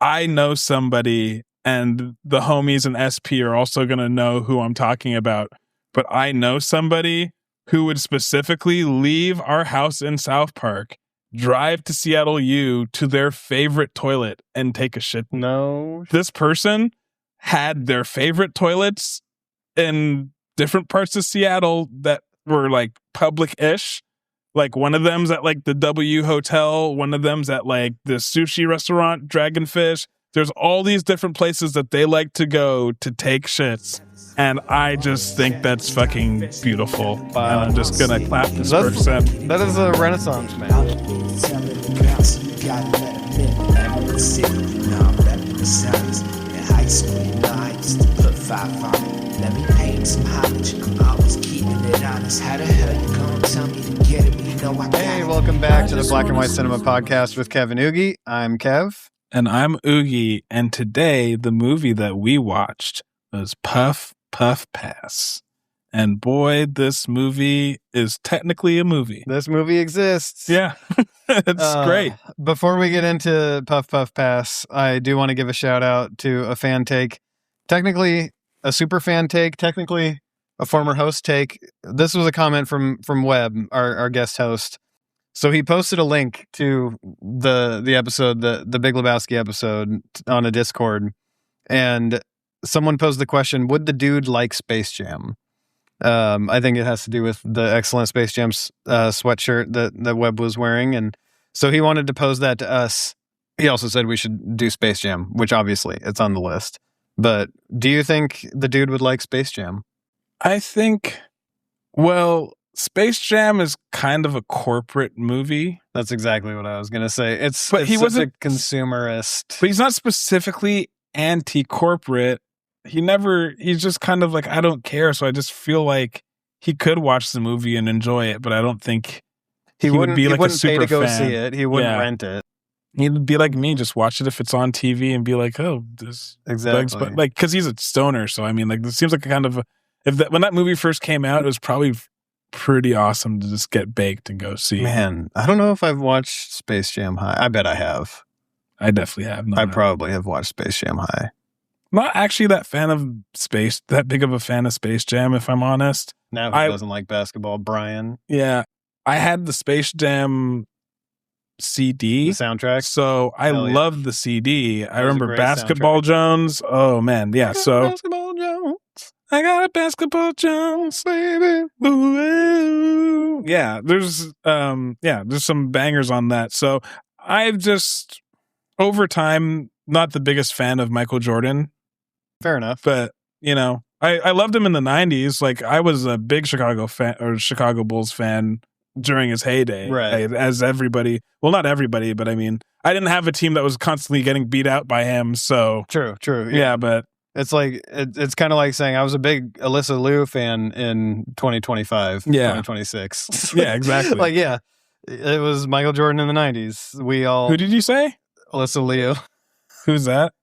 I know somebody, and the homies in SP are also going to know who I'm talking about, but I know somebody who would specifically leave our house in South Park, drive to Seattle U to their favorite toilet and take a shit. No. This person had their favorite toilets in different parts of Seattle that were like public-ish. Like one of them's at like the W Hotel, one of them's at like the sushi restaurant, Dragonfish. There's all these different places that they like to go to take shits. And I just think that's fucking beautiful. Wow. And I'm just going to clap this person. That is a renaissance man. Let me pay him some homage. I was keeping it honest. How the hell you gonna tell me to get it when you know I got it? Hey, welcome back to the Black and White Cinema Podcast with Kev and Ugie. I'm Kev. And I'm Ugie. And today, the movie that we watched was Puff, Puff, Pass. And boy, this movie is technically a movie. This movie exists. Yeah, it's great. Before we get into Puff, Puff, Pass, I do want to give a shout out to a fan take. Technically, a super fan take, technically a former host take. This was a comment from Webb, our guest host. So he posted a link to the episode, the Big Lebowski episode on a Discord. And someone posed the question, would the dude like Space Jam? I think it has to do with the excellent Space Jam sweatshirt that Webb was wearing. And so he wanted to pose that to us. He also said we should do Space Jam, which obviously it's on the list. But do you think the dude would like Space Jam? I think, well, Space Jam is kind of a corporate movie. That's exactly what I was going to say. It's he wasn't a consumerist. But he's not specifically anti-corporate. He's just kind of like, I don't care. So I just feel like he could watch the movie and enjoy it, but I don't think he would be like a super pay to go fan. see it. He wouldn't rent it. He'd be like me, just watch it if it's on TV and be like, oh, this exactly. Like, because he's a stoner. So, I mean, like, this seems like a kind of, when that movie first came out, it was probably pretty awesome to just get baked and go see. Man, I don't know if I've watched Space Jam High. I bet I have. I definitely have. I probably have watched Space Jam High. Not actually that big of a fan of Space Jam, if I'm honest. Now who doesn't like basketball? Brian. Yeah. I had the Space Jam CD. The soundtrack. So I loved the CD. I remember Basketball soundtrack. Jones. Oh, man. Yeah. So Basketball Jones. I got a Basketball Jones, baby. Ooh. Yeah. There's some bangers on that. So I've just, over time, not the biggest fan of Michael Jordan. Fair enough. But, you know, I loved him in the 90s. Like, I was a big Chicago Bulls fan during his heyday. Right. As everybody, well, not everybody, but I mean, I didn't have a team that was constantly getting beat out by him. So True. Yeah, but it's like, it's kind of like saying I was a big Alyssa Liu fan in 2025, 2026. Yeah, exactly. Like, yeah, it was Michael Jordan in the 90s. Who did you say? Alyssa Liu. Who's that?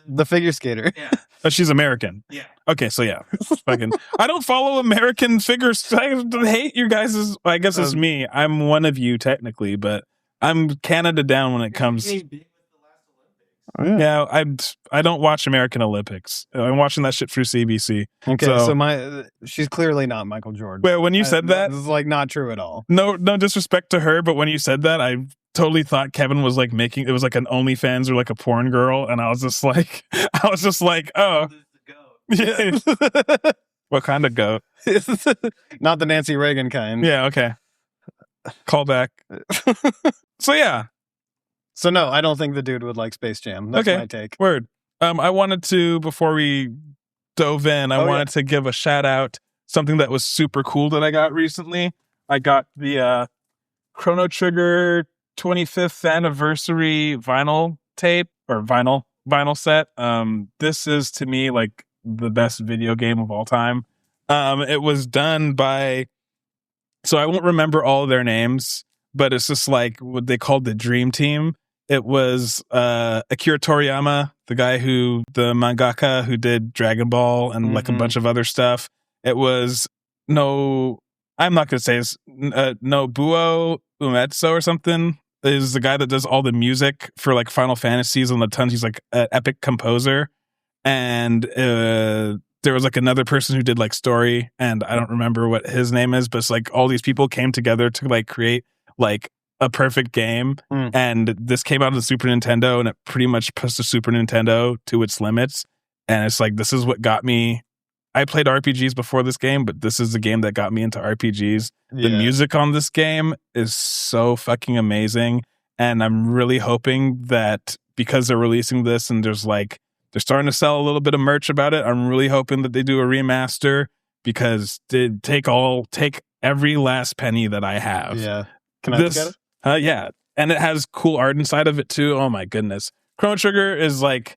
The figure skater. Yeah. Oh, she's American. Yeah. Okay, so yeah. Fucking, I don't follow American figures. I hate you guys. I guess it's me. I'm one of you technically, but I'm Canada down when it comes. Yeah, I don't watch American Olympics. I'm watching that shit through CBC. Okay, so she's clearly not Michael Jordan. But when you said that, this is like not true at all. No disrespect to her, but when you said that, I totally thought Kevin was like it was like an OnlyFans or like a porn girl, and I was just like, oh, yeah. What kind of goat? Not the Nancy Reagan kind. Yeah, okay. Call back. So yeah. So no, I don't think the dude would like Space Jam. That's my take. Word. I wanted to, before we dove in, I wanted to give a shout out, something that was super cool that I got recently. I got the Chrono Trigger 25th anniversary vinyl tape or vinyl set. This is to me like the best video game of all time. It was done by, so I won't remember all of their names, but it's just like what they called the Dream Team. It was Akira Toriyama, the mangaka who did Dragon Ball and like a bunch of other stuff. It was I'm not going to say this, Nobuo Uematsu or something. is the guy that does all the music for like Final Fantasies and the tons. He's like an epic composer. And there was like another person who did like story, and I don't remember what his name is, but it's like all these people came together to like create like a perfect game. And this came out of the Super Nintendo, and it pretty much pushed the Super Nintendo to its limits. And it's like, this is what got me. I played RPGs before this game, but this is the game that got me into RPGs. The music on this game is so fucking amazing. And I'm really hoping that because they're releasing this and there's like, they're starting to sell a little bit of merch about it, I'm really hoping that they do a remaster, because they take every last penny that I have. Yeah. Can I look at it? Yeah. And it has cool art inside of it too. Oh my goodness. Chrono Trigger is like,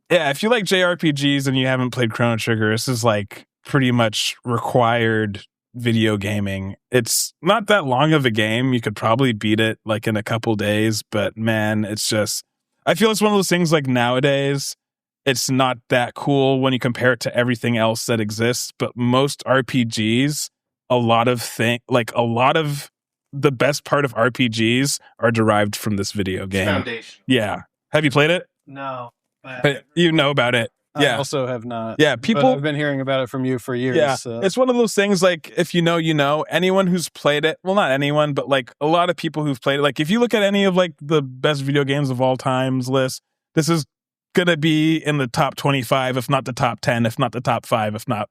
yeah, if you like JRPGs and you haven't played Chrono Trigger, this is like pretty much required video gaming. It's not that long of a game. You could probably beat it like in a couple days, but man, it's just, I feel it's one of those things like nowadays, it's not that cool when you compare it to everything else that exists. But most RPGs, a lot of the best part of RPGs are derived from this video game. Foundation. Yeah. Have you played it? No. But you know about it. Yeah. I also have not. Yeah, But I've been hearing about it from you for years. Yeah, So. it's one of those things like, if you know, you know. Anyone who's played it, well, not anyone, but like a lot of people who've played it, like if you look at any of like the best video games of all times list, this is gonna be in the top 25, if not the top 10, if not the top 5, if not.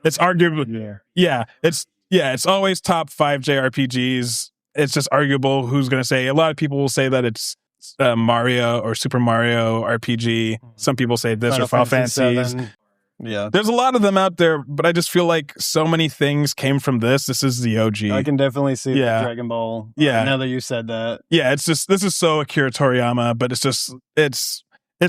It's arguably, it's always top 5 JRPGs. It's just arguable who's gonna say. A lot of people will say that it's Mario or Super Mario RPG. Some people say this or Final Fantasy. Yeah. There's a lot of them out there, but I just feel like so many things came from this. This is the OG. I can definitely see the Dragon Ball. Yeah. Now that you said that. Yeah, it's just, this is so Akira Toriyama, but it's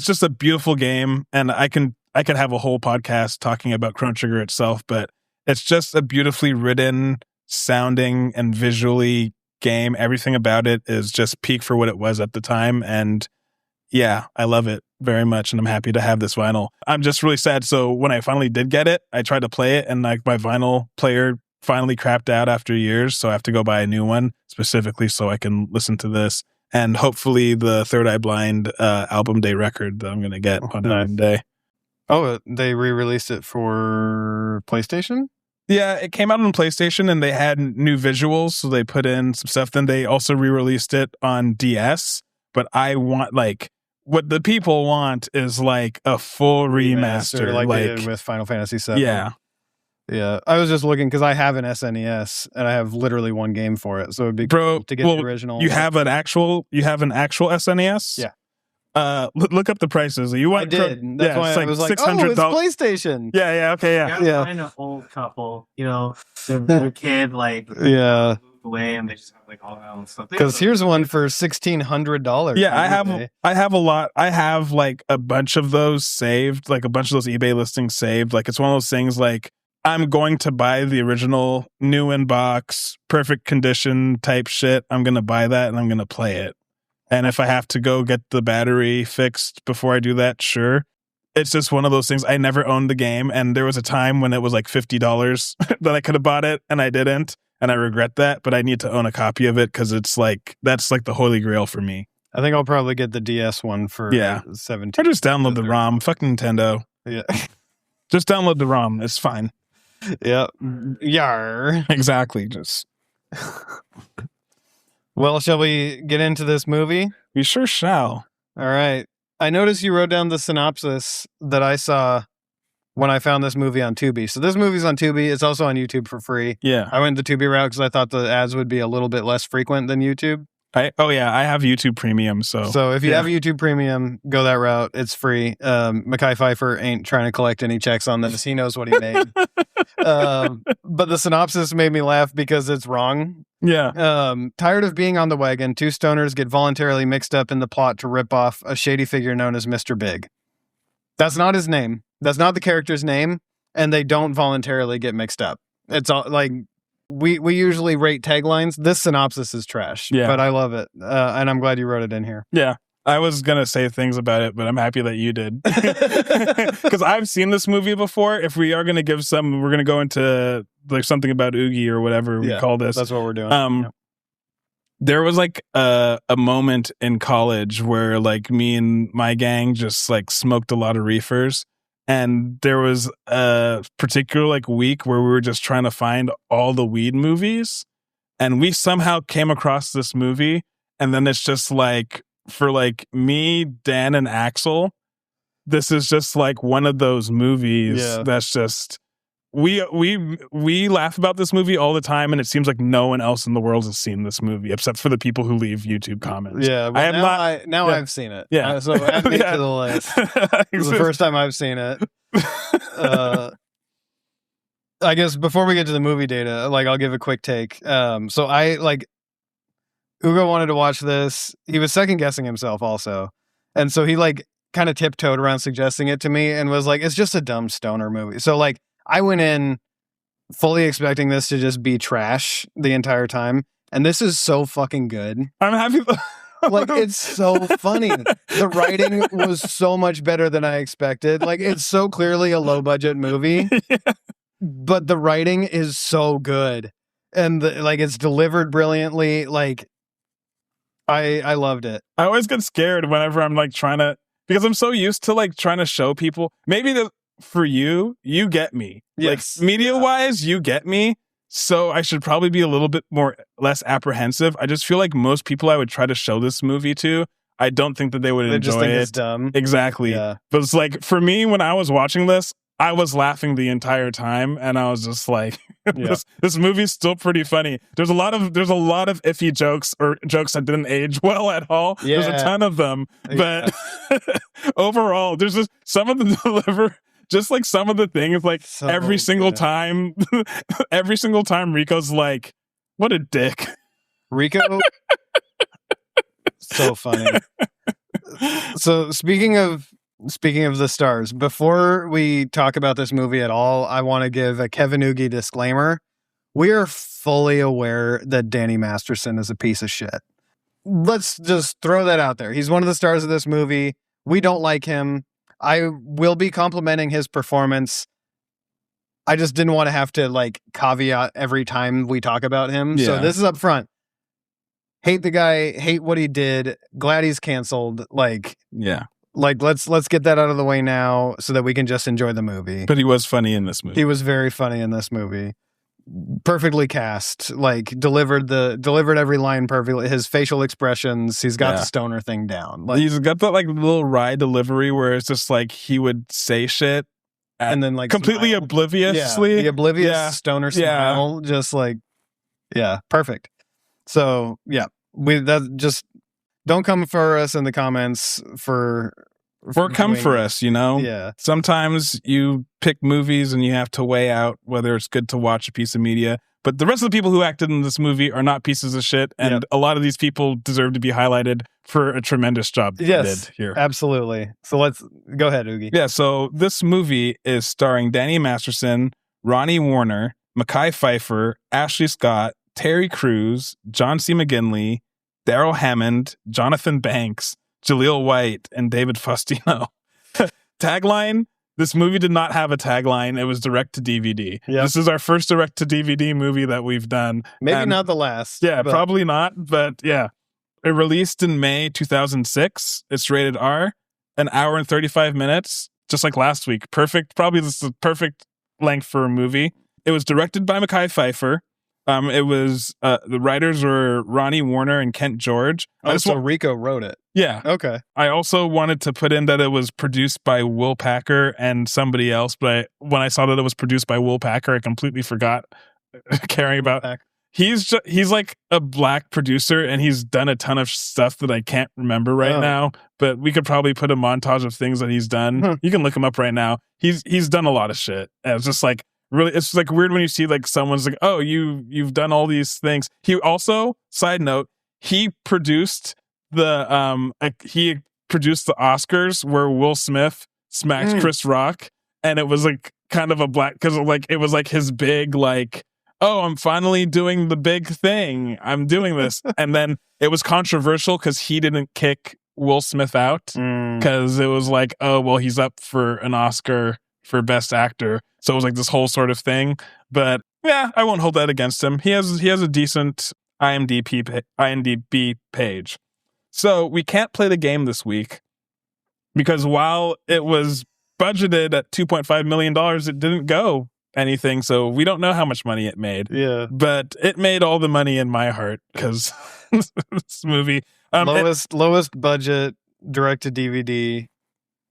just a beautiful game, and I could have a whole podcast talking about Chrono Trigger itself, but it's just a beautifully written, sounding, and visually game. Everything about it is just peak for what it was at the time, and yeah, I love it very much, and I'm happy to have this vinyl. I'm just really sad. So when I finally did get it, I tried to play it, and like my vinyl player finally crapped out after years, so I have to go buy a new one specifically so I can listen to this, and hopefully the Third Eye Blind album day record that I'm going to get on album day. Oh, they re-released it for PlayStation? Yeah, it came out on PlayStation, and they had new visuals, so they put in some stuff. Then they also re-released it on DS, but I want, like, what the people want is like a full remaster. Like they did with Final Fantasy VII. Yeah. Yeah, I was just looking because I have an SNES and I have literally one game for it, so it'd be cool to get the original. You have an actual SNES? Yeah. Look up the prices. I did. That's why I was like, oh, it's PlayStation. Yeah. Okay. Yeah. Yeah. Find an old couple, their kid moved away, and they just have like all that own stuff. Because here's one for $1,600. Yeah, I have a lot. I have like a bunch of those saved, like a bunch of those eBay listings saved. Like it's one of those things like, I'm going to buy the original new in box, perfect condition type shit. I'm going to buy that and I'm going to play it. And if I have to go get the battery fixed before I do that, sure. It's just one of those things. I never owned the game. And there was a time when it was like $50 that I could have bought it and I didn't. And I regret that. But I need to own a copy of it because it's like, that's like the holy grail for me. I think I'll probably get the DS one for $17. Or just download the ROM. Fuck Nintendo. Yeah. Just download the ROM. It's fine. Yeah. Yar. Exactly. Just. Well, shall we get into this movie? We sure shall. All right. I noticed you wrote down the synopsis that I saw when I found this movie on Tubi. So this movie's on Tubi. It's also on YouTube for free. Yeah. I went the Tubi route because I thought the ads would be a little bit less frequent than YouTube. I have YouTube Premium, so if you have YouTube Premium, go that route. It's free. Mekhi Phifer ain't trying to collect any checks on this. He knows what he made. But the synopsis made me laugh because it's wrong. Yeah. Tired of being on the wagon, two stoners get voluntarily mixed up in the plot to rip off a shady figure known as Mr. Big. That's not his name. That's not the character's name, and they don't voluntarily get mixed up. It's all like. We usually rate taglines. This synopsis is trash, but I love it. And I'm glad you wrote it in here. Yeah. I was going to say things about it, but I'm happy that you did. Because I've seen this movie before. If we are going to give some, we're going to go into like something about Ugie or whatever we call this. That's what we're doing. there was like a moment in college where like me and my gang just like smoked a lot of reefers. And there was a particular like week where we were just trying to find all the weed movies. And we somehow came across this movie. And then it's just like, for like me, Dan, and Axel, this is just like one of those movies that's just, we laugh about this movie all the time, and it seems like no one else in the world has seen this movie except for the people who leave YouTube comments. Yeah, well, I've seen it. Yeah, so add me to the list. It's the first time I've seen it. I guess before we get to the movie data, like I'll give a quick take. So I like Ugo wanted to watch this. He was second guessing himself also, and so he like kind of tiptoed around suggesting it to me and was like, "It's just a dumb stoner movie." So like. I went in fully expecting this to just be trash the entire time, and this is so fucking good. I'm happy. Like, it's so funny. The writing was so much better than I expected. Like, it's so clearly a low-budget movie, but the writing is so good, and like it's delivered brilliantly. Like, I loved it. I always get scared whenever I'm like trying to, because I'm so used to like trying to show people. Maybe for you get me. Yes. Like media wise, you get me. So I should probably be a little bit less apprehensive. I just feel like most people I would try to show this movie to, I don't think that they would enjoy just think it. It's dumb. Exactly. Yeah. But it's like, for me, when I was watching this, I was laughing the entire time, and I was just like, this movie's still pretty funny. There's a lot of iffy jokes or jokes that didn't age well at all. Yeah. There's a ton of them, but overall, there's just some of them deliver. Just like some of the things, like so every single time Rico's like, "What a dick." Rico, so funny. So speaking of the stars, before we talk about this movie at all, I want to give a Kev and Ugie disclaimer. We are fully aware that Danny Masterson is a piece of shit. Let's just throw that out there. He's one of the stars of this movie. We don't like him. I will be complimenting his performance. I just didn't want to have to like caveat every time we talk about him. Yeah. So this is up front. Hate the guy, hate what he did. Glad he's canceled. Like let's get that out of the way now so that we can just enjoy the movie. But he was funny in this movie. He was very funny in this movie. Perfectly cast, like delivered every line perfectly. His facial expressions, he's got the stoner thing down. Like, he's got that like little wry delivery where it's just like he would say shit and then like completely smile. obliviously. The oblivious stoner smile, just like perfect. So just don't come for us in the comments for come for us, you know? Yeah. Sometimes you pick movies and you have to weigh out whether it's good to watch a piece of media. But the rest of the people who acted in this movie are not pieces of shit. And a lot of these people deserve to be highlighted for a tremendous job they did here. Absolutely. So let's go ahead, Ugie. Yeah, so this movie is starring Danny Masterson, Ronnie Warner, Mekhi Phifer, Ashley Scott, Terry Crews, John C. McGinley, Daryl Hammond, Jonathan Banks, Jaleel White, and David Faustino. Tagline: this movie did not have a tagline. It was direct to DVD. Yep. This is our first direct to DVD movie that we've done. Maybe not the last. Yeah, probably not. But yeah, it released in May 2006. It's rated R, an hour and 35 minutes, just like last week. Perfect. Probably this is the perfect length for a movie. It was directed by Mekhi Phifer. It was the writers were Ronnie Warner and Kent George. So Rico wrote it. Yeah. Okay. I also wanted to put in that it was produced by Will Packer and somebody else, but when I saw that it was produced by Will Packer, I completely forgot caring about. He's like a black producer, and he's done a ton of stuff that I can't remember right now. But we could probably put a montage of things that he's done. You can look him up right now. He's done a lot of shit. And it's just like. Really, it's like weird when you see like someone's like, oh, you've done all these things. He also, side note, he produced the Oscars where Will Smith smacked Chris Rock, and it was like kind of a black because like it was like his big like, oh, I'm finally doing the big thing. I'm doing this, and then it was controversial because he didn't kick Will Smith out because it was like, oh, well, he's up for an Oscar for Best Actor. So it was like this whole sort of thing. But yeah, I won't hold that against him. He has a decent IMDb page. So we can't play the game this week because while it was budgeted at $2.5 million, it didn't go anything. So we don't know how much money it made. Yeah. But it made all the money in my heart because this movie. Lowest budget direct to DVD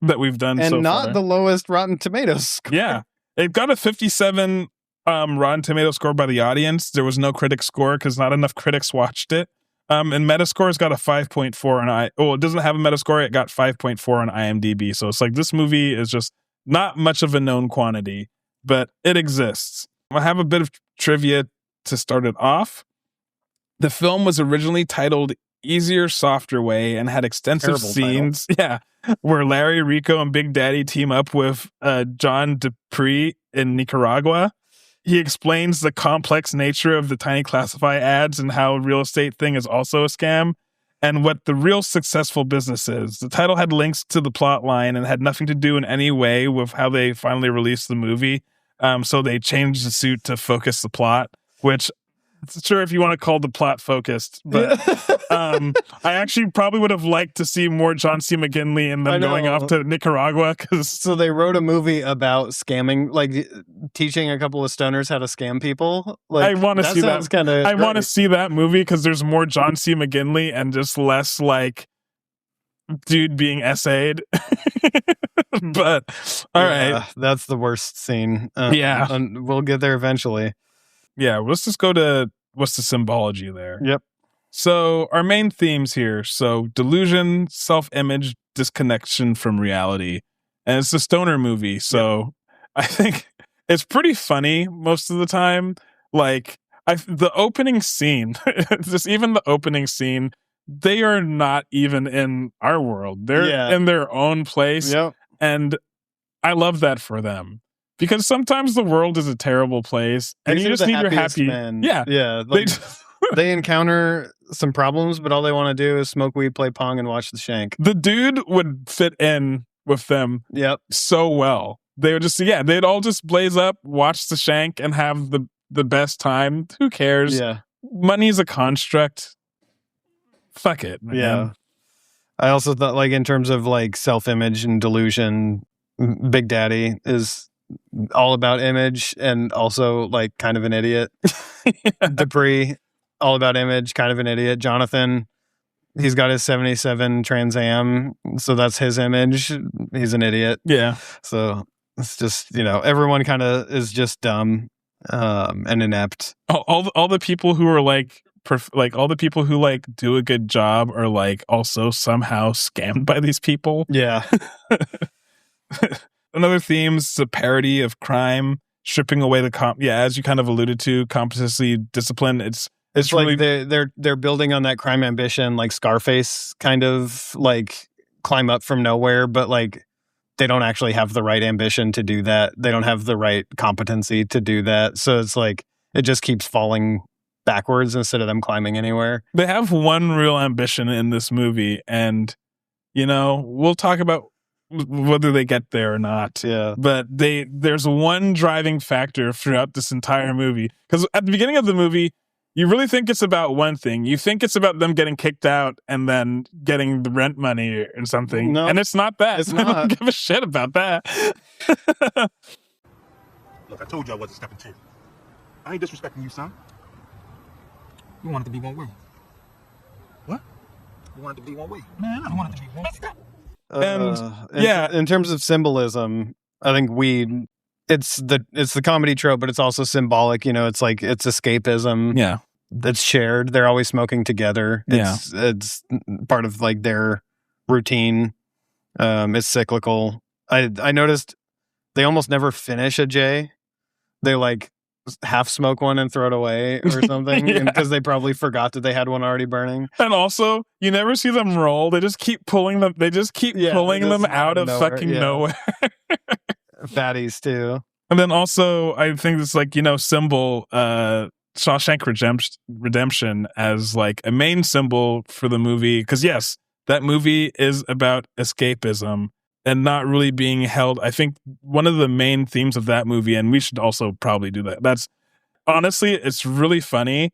that we've done and so far. not the lowest Rotten Tomatoes score. Yeah. It got a 57 Rotten Tomato score by the audience. There was no critic score because not enough critics watched it. And Metascore's got a 5.4 on it doesn't have a Metascore. It got 5.4 on IMDb. So it's like this movie is just not much of a known quantity, but it exists. I have a bit of trivia to start it off. The film was originally titled Easier, Softer Way and had extensive scenes. Yeah. Where Larry, Rico, and Big Daddy team up with John Dupree in Nicaragua. He explains the complex nature of the tiny classify ads and how real estate thing is also a scam and what the real successful business is. The title had links to the plot line and had nothing to do in any way with how they finally released the movie. So they changed the suit to focus the plot, which sure if you want to call the plot focused, but I actually probably would have liked to see more John C. McGinley and them going off to Nicaragua. So they wrote a movie about scamming, like teaching a couple of stoners how to scam people. Like, I want to see that. I want to great. See that movie because there's more John C. McGinley and just less like dude being essayed. But all right, that's the worst scene. Yeah, and we'll get there eventually. Yeah, let's just go to what's the symbology there. Yep. So our main themes here. So delusion, self-image, disconnection from reality. And it's a stoner movie. So I think it's pretty funny most of the time. Like the opening scene, just even the opening scene, they are not even in our world. They're in their own place. Yep. And I love that for them. Because sometimes the world is a terrible place, and you just need your happy. Men. Yeah, yeah. Like, they encounter some problems, but all they want to do is smoke weed, play pong, and watch the shank. The dude would fit in with them. Yep. So well. They would just they'd all just blaze up, watch the shank, and have the best time. Who cares? Yeah. Money's a construct. Fuck it. Man. Yeah. I also thought, like, in terms of like self-image and delusion, Big Daddy is all about image and also like kind of an idiot. Dupree, all about image, kind of an idiot. Jonathan, he's got his 77 Trans Am, so that's his image. He's an idiot. Yeah. So it's just, everyone kind of is just dumb and inept. All the people who are like all the people who like do a good job are like also somehow scammed by these people. Yeah. Another theme is a parody of crime, stripping away the as you kind of alluded to, competency, discipline. It's like really they're building on that crime ambition, like Scarface kind of like climb up from nowhere, but like they don't actually have the right ambition to do that. They don't have the right competency to do that. So it's like it just keeps falling backwards instead of them climbing anywhere. They have one real ambition in this movie, and we'll talk about whether they get there or not. Yeah. But there's one driving factor throughout this entire movie. Because at the beginning of the movie, you really think it's about one thing. You think it's about them getting kicked out and then getting the rent money or something. No, and it's not that. It's I not. don't give a shit about that. Look, I told you I wasn't stepping to. I ain't disrespecting you, son. You wanted to be one way. What? You wanted to be one way. Man, I don't want it to be one way. And in terms of symbolism, I think weed, it's the comedy trope, but it's also symbolic. It's like it's escapism. Yeah, that's shared. They're always smoking together. It's part of like their routine. It's cyclical. I noticed they almost never finish a J. They like half smoke one and throw it away or something because they probably forgot that they had one already burning. And also, you never see them roll. They just keep pulling them. They just keep pulling them out of fucking nowhere. Fatties too. And then also, I think it's like symbol Shawshank Redemption as like a main symbol for the movie because yes, that movie is about escapism and not really being held. I think one of the main themes of that movie, and we should also probably do that. That's honestly, it's really funny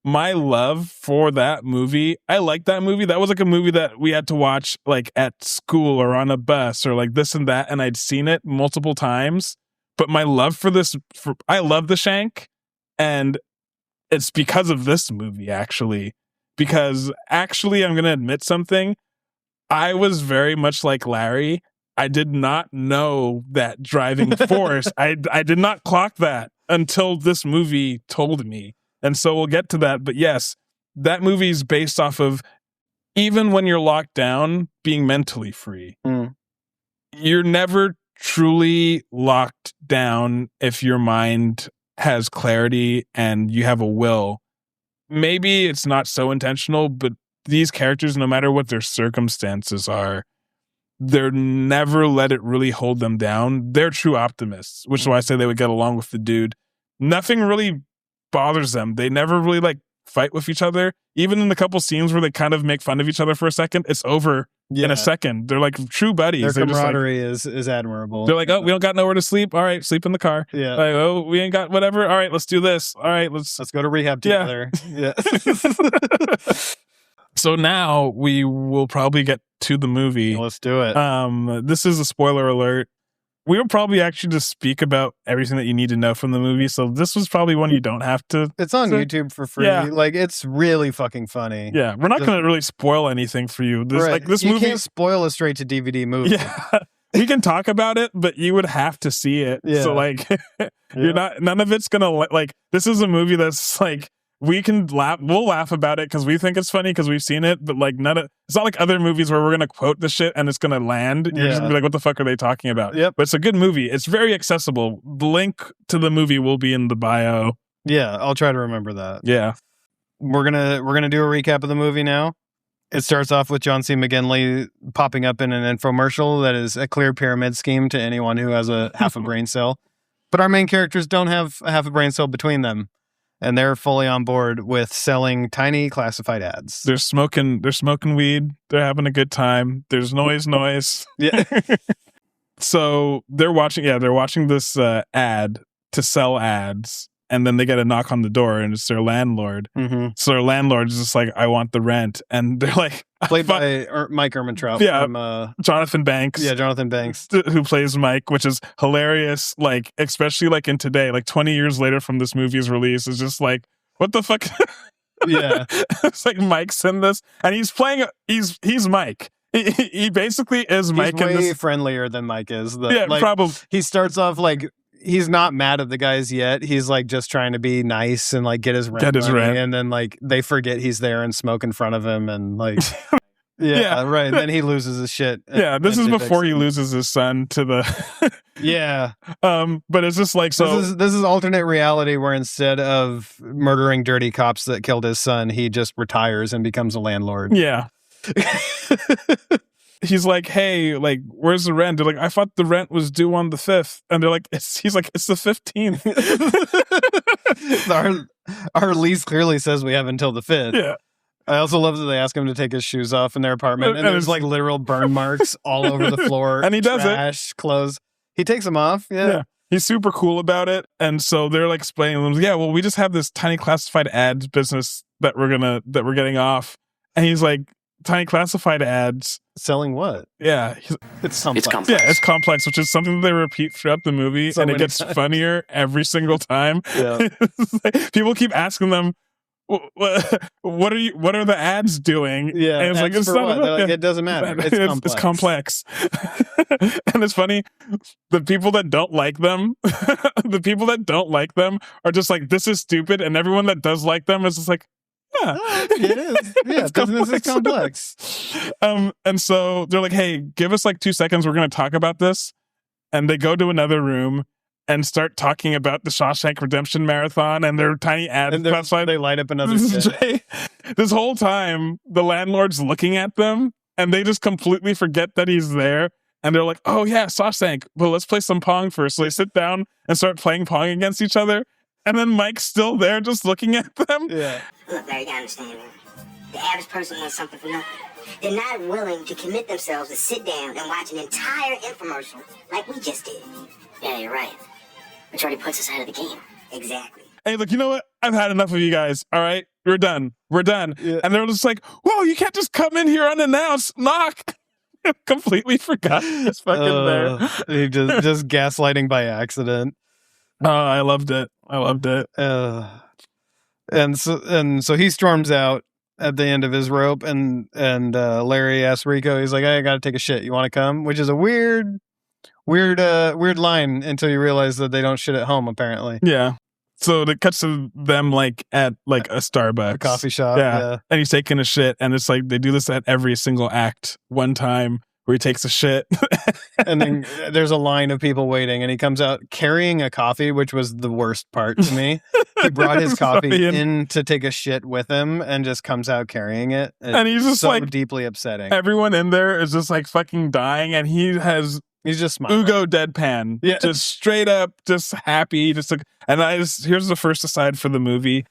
my love for that movie, I like that movie. That was like a movie that we had to watch like at school or on a bus or like this and that, and I'd seen it multiple times. But my love for this, I love The Shank, and it's because of this movie, actually. Because actually, I'm going to admit something. I was very much like Larry. I did not know that driving force. I did not clock that until this movie told me. And so we'll get to that. But yes, that movie is based off of, even when you're locked down, being mentally free. You're never truly locked down if your mind has clarity and you have a will. Maybe it's not so intentional, but these characters, no matter what their circumstances are, they're never let it really hold them down. They're true optimists, which is why I say they would get along with the dude. Nothing really bothers them. They never really like fight with each other. Even in the couple scenes where they kind of make fun of each other for a second, it's over in a second. They're like true buddies. Their camaraderie is admirable. They're like, oh, we don't got nowhere to sleep. All right, sleep in the car. Yeah. Like, oh, we ain't got whatever. All right, let's do this. All right, let's go to rehab together. Yeah. So now we will probably get to the movie. Let's do it. This is a spoiler alert. We will probably actually just speak about everything that you need to know from the movie. So this was probably one you don't have to. It's on YouTube for free. Yeah. Like, it's really fucking funny. Yeah, we're not going to really spoil anything for you. This, right. like this you movie, can't spoil a straight to DVD movie. Yeah, we can talk about it, but you would have to see it. Yeah. So like, you're not. None of it's gonna like. This is a movie that's like. We can laugh. We'll laugh about it because we think it's funny because we've seen it. But like it's not like other movies where we're gonna quote the shit and it's gonna land. You're just gonna be like, "What the fuck are they talking about?" Yep. But it's a good movie. It's very accessible. The link to the movie will be in the bio. Yeah, I'll try to remember that. Yeah, we're gonna do a recap of the movie now. It starts off with John C. McGinley popping up in an infomercial that is a clear pyramid scheme to anyone who has a half a brain cell. But our main characters don't have a half a brain cell between them. And they're fully on board with selling tiny classified ads. They're smoking weed. They're having a good time. There's noise. Yeah. So they're watching this ad to sell ads. And then they get a knock on the door and it's their landlord. Mm-hmm. So their landlord is just like, I want the rent. And they're like, played by Mike Ehrmantraut. Yeah, from, Jonathan Banks. Yeah, Jonathan Banks. Who plays Mike, which is hilarious. Like, especially like in today, like 20 years later from this movie's release, is just like, what the fuck? Yeah. It's like Mike's in this. And he's playing, he's Mike. He basically is Mike. He's way in this. Friendlier than Mike is. Yeah, like, probably. He starts off like, he's not mad at the guys yet. He's like just trying to be nice and like get his rent. And then like they forget he's there and smoke in front of him and like yeah, right. And then he loses his shit. Yeah, this is before he loses his son to the Yeah. But it's just like so this is alternate reality where instead of murdering dirty cops that killed his son, he just retires and becomes a landlord. Yeah. He's like, hey, like, where's the rent? They're like, I thought the rent was due on the 5th. And they're like, he's like, it's the 15th. Our lease clearly says we have until the 5th. Yeah. I also love that they ask him to take his shoes off in their apartment. And there's like literal burn marks all over the floor. And he does trash, clothes. He takes them off. Yeah. He's super cool about it. And so they're like explaining to them, yeah, well, we just have this tiny classified ads business that we're getting off. And he's like, tiny classified ads. Selling what? Yeah. It's complex. Yeah, it's complex, which is something that they repeat throughout the movie. So and it gets funnier every single time. Yeah. Like, people keep asking them, what are the ads doing? Yeah. And it's like, it's not, like, it doesn't matter. It's complex. And it's funny, the people that don't like them, are just like, this is stupid. And everyone that does like them is just like, yeah, it is. Yeah, business is complex. And so they're like, hey, give us like 2 seconds. We're going to talk about this. And they go to another room and start talking about the Shawshank Redemption Marathon and their tiny ads. And they light up another shit. This whole time, the landlord's looking at them and they just completely forget that he's there. And they're like, oh yeah, Shawshank. Well, let's play some Pong first. So they sit down and start playing Pong against each other. And then Mike's still there just looking at them. Yeah. Look, Larry, you gotta understand, man. The average person wants something for nothing. They're not willing to commit themselves to sit down and watch an entire infomercial like we just did. Yeah, you're right. Which already puts us ahead of the game. Exactly. Hey, look, you know what? I've had enough of you guys. All right, we're done. Yeah. And they're just like, whoa, you can't just come in here unannounced. Knock. Completely forgot it's fucking there. He just gaslighting by accident. Oh, I loved it. And so he storms out at the end of his rope, and Larry asks Rico, he's like, I gotta take a shit. You want to come? Which is a weird line until you realize that they don't shit at home, apparently. Yeah. So it cuts to them like at like a Starbucks, a coffee shop. Yeah. And he's taking a shit, and it's like they do this at every single act. One time where he takes a shit, and then there's a line of people waiting, and he comes out carrying a coffee, which was the worst part to me. He brought his coffee in to take a shit with him, and just comes out carrying it. And he's just so like deeply upsetting. Everyone in there is just like fucking dying, and he's just smiling. Ugo deadpan. Yeah. Just straight up, just happy. Here's the first aside for the movie.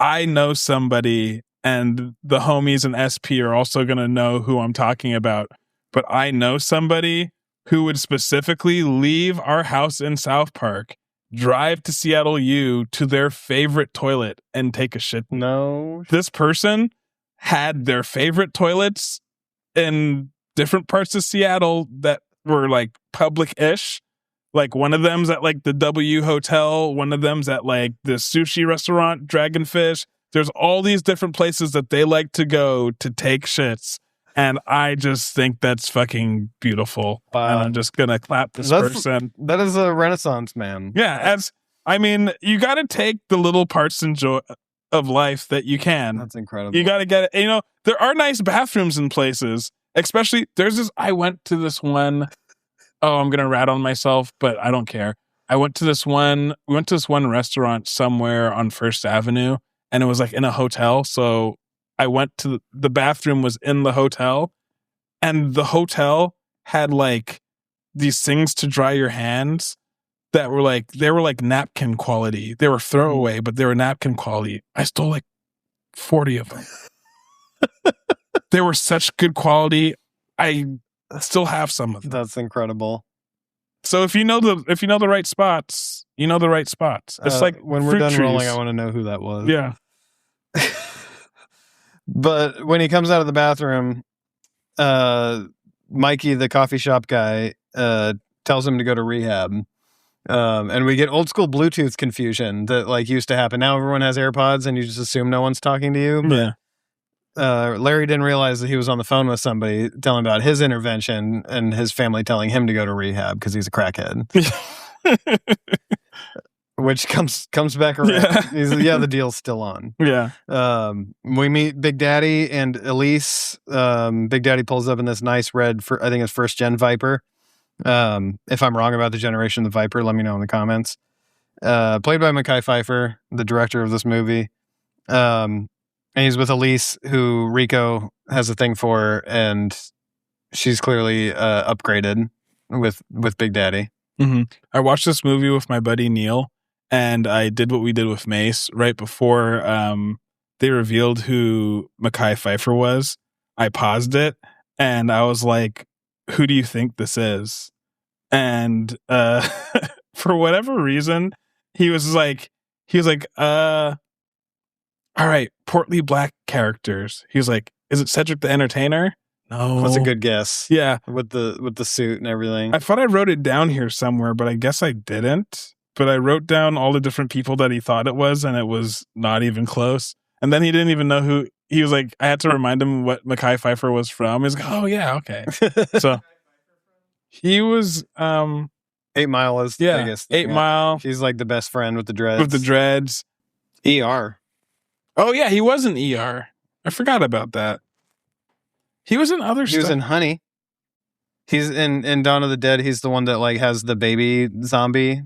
I know somebody, and the homies in SP are also going to know who I'm talking about. But I know somebody who would specifically leave our house in South Park, drive to Seattle U to their favorite toilet, and take a shit. No. This person had their favorite toilets in different parts of Seattle that were like public-ish. Like one of them's at like the W Hotel. One of them's at like the sushi restaurant, Dragonfish. There's all these different places that they like to go to take shits. And I just think that's fucking beautiful. Wow. And I'm just going to clap this person. That is a renaissance man. Yeah. You got to take the little parts of life that you can. That's incredible. You got to get it. There are nice bathrooms in places, especially I went to this one. Oh, I'm going to rat on myself, but I don't care. We went to this one restaurant somewhere on First Avenue, and it was like in a hotel. So I went to the bathroom was in the hotel, and the hotel had like these things to dry your hands that were like, they were like napkin quality. They were throwaway, but they were napkin quality. I stole like 40 of them. They were such good quality. I still have some of them. That's incredible. So if you know the right spots, you know the right spots. It's like when we're done rolling, I want to know who that was. Yeah. But when he comes out of the bathroom, Mikey, the coffee shop guy, tells him to go to rehab. And we get old school Bluetooth confusion that like used to happen. Now everyone has AirPods and you just assume no one's talking to you. But, Larry didn't realize that he was on the phone with somebody telling about his intervention and his family telling him to go to rehab because he's a crackhead. Which comes back around. Yeah. The deal's still on. Yeah. We meet Big Daddy and Elise. Big Daddy pulls up in this nice red, I think it's first gen Viper. If I'm wrong about the generation of the Viper, let me know in the comments. Played by Mekhi Phifer, the director of this movie. And he's with Elise, who Rico has a thing for, and she's clearly upgraded with Big Daddy. Mm-hmm. I watched this movie with my buddy Neil. And I did what we did with Mace right before they revealed who Mekhi Phifer was. I paused it and I was like, who do you think this is? And for whatever reason, he was like, all right, portly black characters. He was like, is it Cedric the Entertainer? No. That's a good guess. Yeah. With the suit and everything. I thought I wrote it down here somewhere, but I guess I didn't. But I wrote down all the different people that he thought it was, and it was not even close. And then he didn't even know who. He was like, I had to remind him what Mekhi Phifer was from. He was like, oh, yeah, okay. So he was 8 Mile is the biggest. 8 Mile. He's like the best friend with the dreads. With the dreads. ER. Oh, yeah, he was in ER. I forgot about that. He was in other stuff. He was in Honey. He's in Dawn of the Dead. He's the one that like has the baby zombie.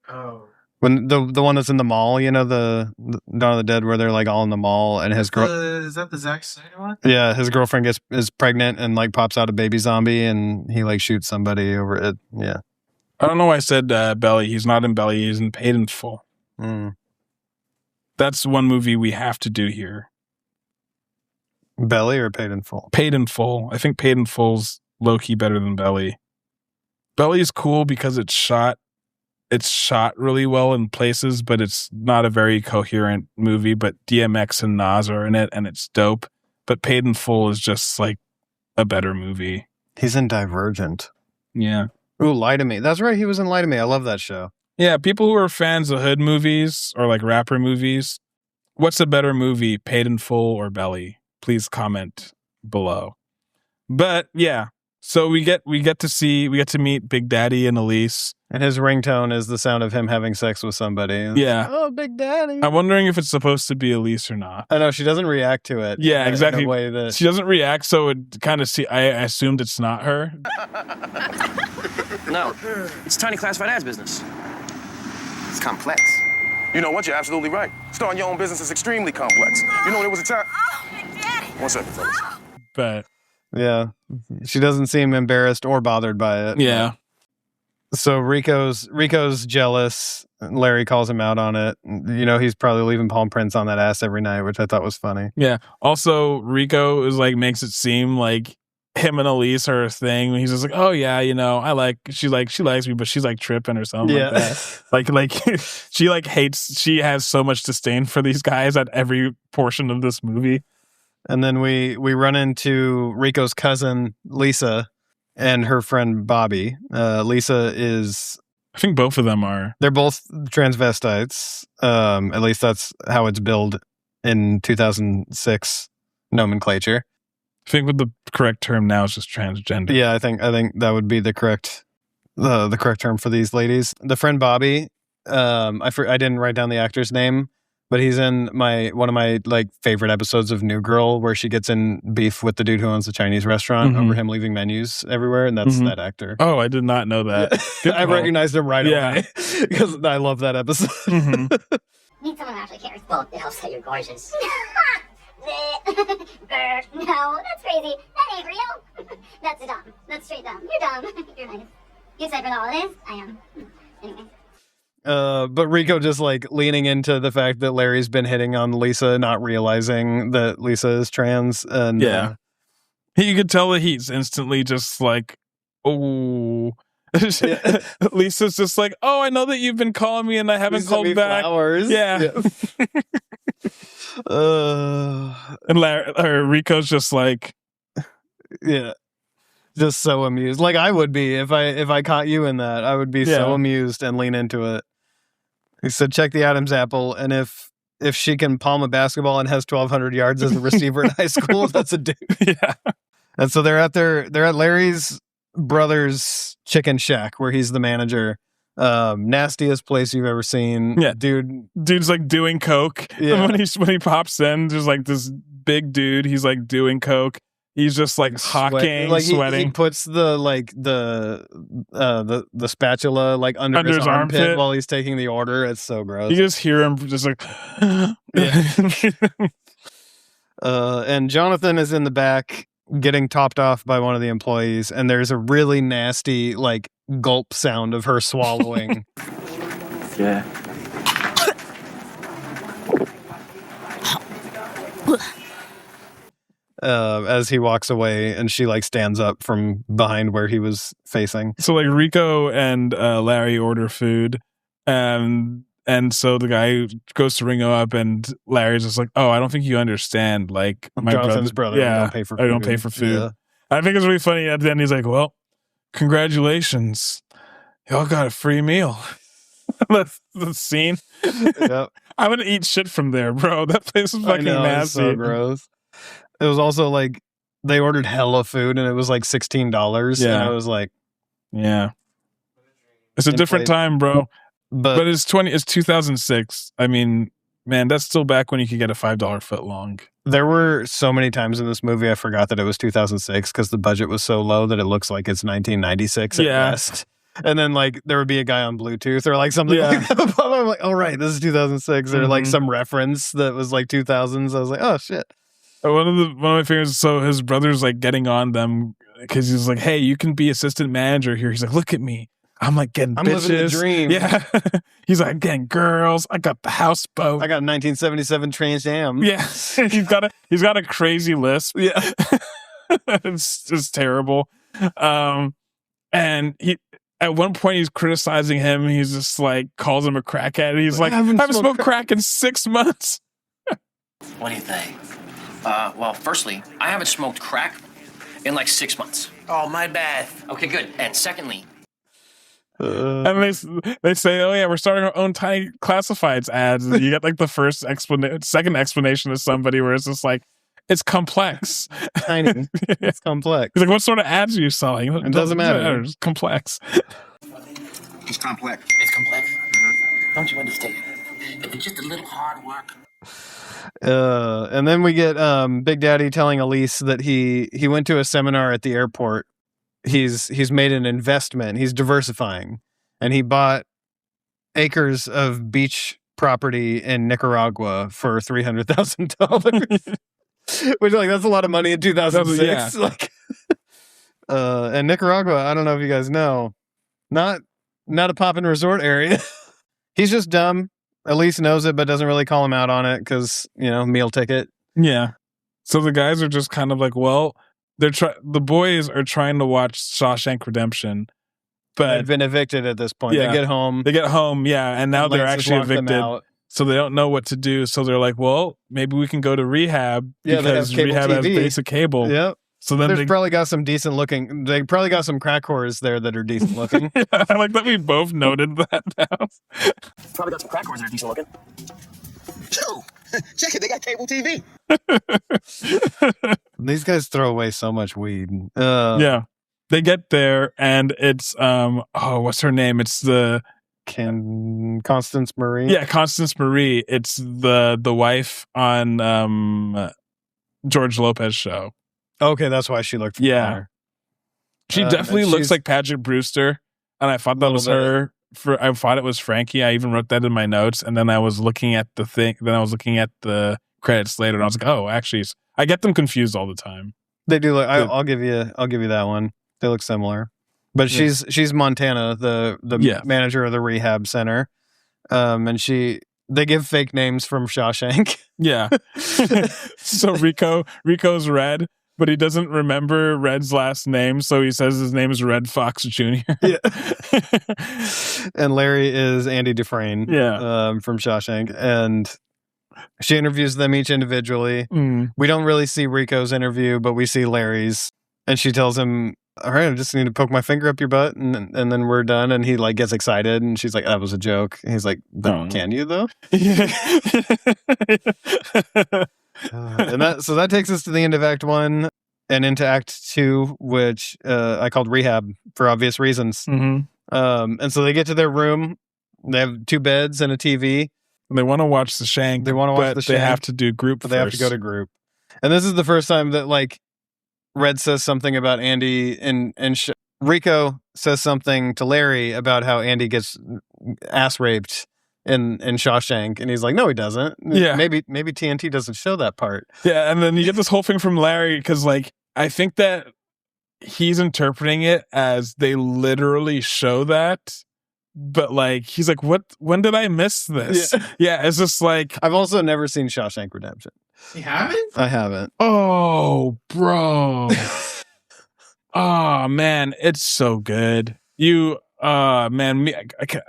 Oh. When the one that's in the mall, the Dawn of the Dead where they're like all in the mall and his girl is that the Zack Snyder one? Yeah, his girlfriend is pregnant and like pops out a baby zombie and he like shoots somebody over it. Yeah. I don't know why I said Belly. He's not in Belly. He's in Paid in Full. That's one movie we have to do here. Belly or Paid in Full? Paid in Full. I think Paid in Full's low-key better than Belly. Belly is cool because it's shot it's shot really well in places, but it's not a very coherent movie. But DMX and Nas are in it, and it's dope. But Paid in Full is just like a better movie. He's in Divergent. Yeah. Ooh, Lie to Me. That's right. He was in Lie to Me. I love that show. Yeah, people who are fans of hood movies or like rapper movies, what's a better movie, Paid in Full or Belly? Please comment below. But yeah, so we get to meet Big Daddy and Elise. And his ringtone is the sound of him having sex with somebody. Yeah. Oh, Big Daddy. I'm wondering if it's supposed to be Elise or not. I know she doesn't react to it. Yeah, exactly. In a way that she doesn't react, so it kind of I assumed it's not her. No, it's tiny classified ads business. It's complex. You know what? You're absolutely right. Starting your own business is extremely complex. You know, there was a time. Oh, Big Daddy. 1 second, fellas. But yeah, she doesn't seem embarrassed or bothered by it. Yeah. So Rico's jealous. Larry calls him out on it. You know, he's probably leaving palm prints on that ass every night, which I thought was funny. Yeah. Also, Rico is like makes it seem like him and Elise are a thing. He's just like, oh yeah, you know, she likes me, but she's like tripping or something like that. Like she like hates. She has so much disdain for these guys at every portion of this movie. And then we run into Rico's cousin Lisa and her friend Bobby. Lisa is, I think both of them are. They're both transvestites. At least that's how it's billed in 2006 nomenclature. I think what the correct term now is just transgender. Yeah, I think that would be the correct term for these ladies. The friend Bobby, I didn't write down the actor's name, but he's in one of my like favorite episodes of New Girl, where she gets in beef with the dude who owns the Chinese restaurant over him leaving menus everywhere, and that's that actor. Oh, I did not know that. I recognized him right away because I love that episode. Need someone who actually cares. Well, it helps that you're gorgeous. No, that's crazy. That ain't real. That's dumb. That's straight dumb. You're dumb. You're nice. You excited for the holidays? I am. Anyway. But Rico just like leaning into the fact that Larry's been hitting on Lisa, not realizing that Lisa is trans. And you could tell that he's instantly just like, oh. Lisa's just like, oh, I know that you've been calling me and I haven't called back. Flowers. Yeah. And Rico's just like, just so amused. Like I would be if I caught you in that. I would be so amused and lean into it. He said, check the Adam's apple, and if she can palm a basketball and has 1,200 yards as a receiver in high school, that's a dude. Yeah. And so they're at Larry's brother's chicken shack where he's the manager. Nastiest place you've ever seen. Yeah, dude's like doing coke. Yeah. When he pops in, there's like this big dude. He's like doing coke. He's just like hawking, sweating. He puts the spatula like under his armpit while he's taking the order. It's so gross. You just hear him just like, and Jonathan is in the back getting topped off by one of the employees, and there's a really nasty like gulp sound of her swallowing. Yeah. As he walks away, and she like stands up from behind where he was facing. So like Rico and Larry order food, and so the guy goes to ring him up, and Larry's just like, "Oh, I don't think you understand. Like my Jonathan's brother. Yeah, I don't pay for food. I don't pay for food." Yeah. I think it's really funny at the end. He's like, "Well, congratulations, y'all got a free meal." That's the scene. Yep. I'm gonna eat shit from there, bro. That place is fucking nasty. It's so gross. It was also like they ordered hella food, and it was like $16. Yeah. And I was like, yeah, it's a different time, bro. But it's 2006. I mean, man, that's still back when you could get a $5 footlong. There were so many times in this movie I forgot that it was 2006 because the budget was so low that it looks like it's 1996 at best. And then like there would be a guy on Bluetooth or like something like that. I'm like, oh right, this is 2006, or like some reference that was like 2000s. I was like, oh shit. One of my favorites. So his brother's like getting on them because he's like, "Hey, you can be assistant manager here." He's like, "Look at me, I'm like getting bitches. Living the dream." Yeah, he's like, "I'm getting girls. I got the houseboat. I got a 1977 Trans Am." Yeah, he's got a crazy lisp. Yeah, it's just terrible. And at one point he's criticizing him. He's just like calls him a crackhead. He's like, I haven't smoked crack in 6 months. What do you think? Well, firstly, I haven't smoked crack in like 6 months. Oh, my bad. Okay, good. And secondly, and they say, oh yeah, we're starting our own tiny classifieds ads. And you get like the second explanation of somebody where it's just like, it's complex. Tiny. It's complex. He's like, what sort of ads are you selling? It doesn't matter. It's complex. It's complex. it's complex. Don't you understand? If it's just a little hard work. And then we get Big Daddy telling Elise that he went to a seminar at the airport. He's made an investment. He's diversifying, and he bought acres of beach property in Nicaragua for $300,000. Which, like, that's a lot of money in 2006. Yeah. Like, and Nicaragua, I don't know if you guys know, not a poppin' resort area. He's just dumb. Elise knows it, but doesn't really call him out on it because, meal ticket. Yeah. So the guys are just kind of like, well, the boys are trying to watch Shawshank Redemption, but They've been evicted at this point. Yeah. They get home. Yeah, and now they're actually evicted. So they don't know what to do. So they're like, well, maybe we can go to rehab because rehab has basic cable. Yep. So then they probably got some decent looking. They probably got some crack whores there that are decent looking. Yeah, I like that we both noted that down. Probably got some crack whores that are decent looking. Yo, check it. They got cable TV. These guys throw away so much weed. Yeah. They get there and it's what's her name? It's the Constance Marie. Yeah, Constance Marie. It's the wife on George Lopez show. Okay, that's why she looked familiar. She definitely looks like Paget Brewster, and I thought that was her. I thought it was Frankie. I even wrote that in my notes, and then I was looking at the thing. Then I was looking at the credits later, and I was like, "Oh, actually, I get them confused all the time." They do look. I'll give you that one. They look similar, but she's Montana, the manager of the rehab center, and they give fake names from Shawshank. Yeah. So Rico's Red, but he doesn't remember Red's last name, so he says his name is Red Fox Jr. Yeah. And Larry is Andy Dufresne. From Shawshank, and she interviews them each individually. We don't really see Rico's interview, but we see Larry's, and she tells him, all right, I just need to poke my finger up your butt, and then we're done. And he like gets excited, and she's like, that was a joke. And he's like, can you though? And that takes us to the end of Act 1 and into Act 2, which I called Rehab for obvious reasons. And so they get to their room. They have 2 beds and a TV. They want to watch the Shank. They have to do group. But they have to go to group. And this is the first time that like Red says something about Andy and Rico says something to Larry about how Andy gets ass raped in Shawshank, and he's like, no, he doesn't. Yeah. Maybe TNT doesn't show that part. Yeah, and then you get this whole thing from Larry because like I think that he's interpreting it as they literally show that, but like he's like, when did I miss this? Yeah, it's just like I've also never seen Shawshank Redemption. You haven't? I haven't. Oh, bro. Oh man, it's so good. Man,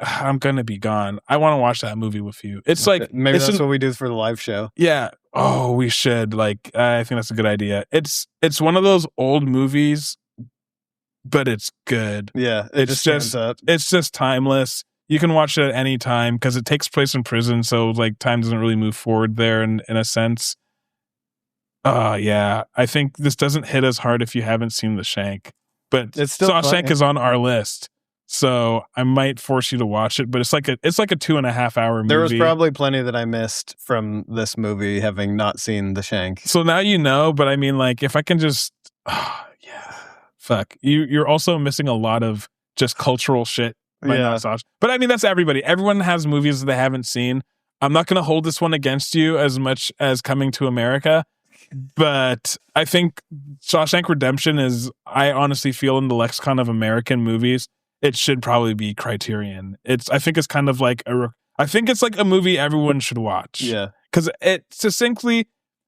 I'm gonna be gone. I want to watch that movie with you. It's like maybe that's what we do for the live show. Yeah. Oh, we should. Like, I think that's a good idea. It's one of those old movies, but it's good. Yeah, it's just timeless. You can watch it at any time because it takes place in prison, so like time doesn't really move forward there in a sense. Yeah, I think this doesn't hit as hard if you haven't seen The Shank, but it's still Shawshank is on our list. So I might force you to watch it, but it's like a 2.5 hour movie. There was probably plenty that I missed from this movie, having not seen The Shank. So now you know, but I mean, like, if I can just, fuck. You're also missing a lot of just cultural shit. But I mean, that's everybody. Everyone has movies that they haven't seen. I'm not going to hold this one against you as much as Coming to America, but I think Shawshank Redemption is, I honestly feel in the lexicon of American movies, it should probably be Criterion. I think it's kind of like I think it's like a movie everyone should watch. Yeah. Because it succinctly,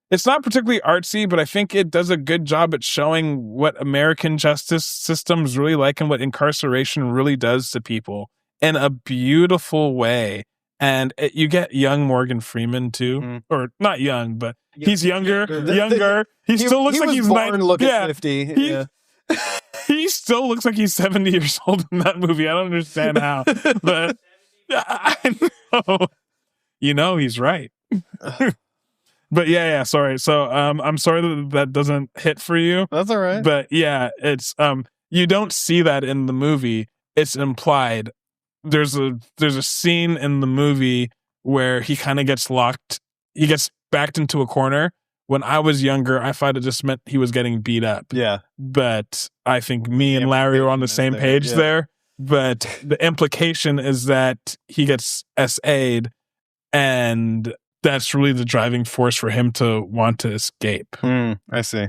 it's not particularly artsy, but I think it does a good job at showing what American justice system's really like and what incarceration really does to people in a beautiful way. And you get young Morgan Freeman too, or not young, but he's younger. He still looks like he's 50. He still looks like he's 70 years old in that movie. I don't understand how, but I know. You know, he's right. But yeah, sorry. So I'm sorry that doesn't hit for you. That's all right. But yeah, it's you don't see that in the movie. It's implied. There's a scene in the movie where he kind of gets locked. He gets backed into a corner. When I was younger, I thought it just meant he was getting beat up. Yeah. But I think me and Larry were on the same page there. But the implication is that he gets SA'd, and that's really the driving force for him to want to escape. I see.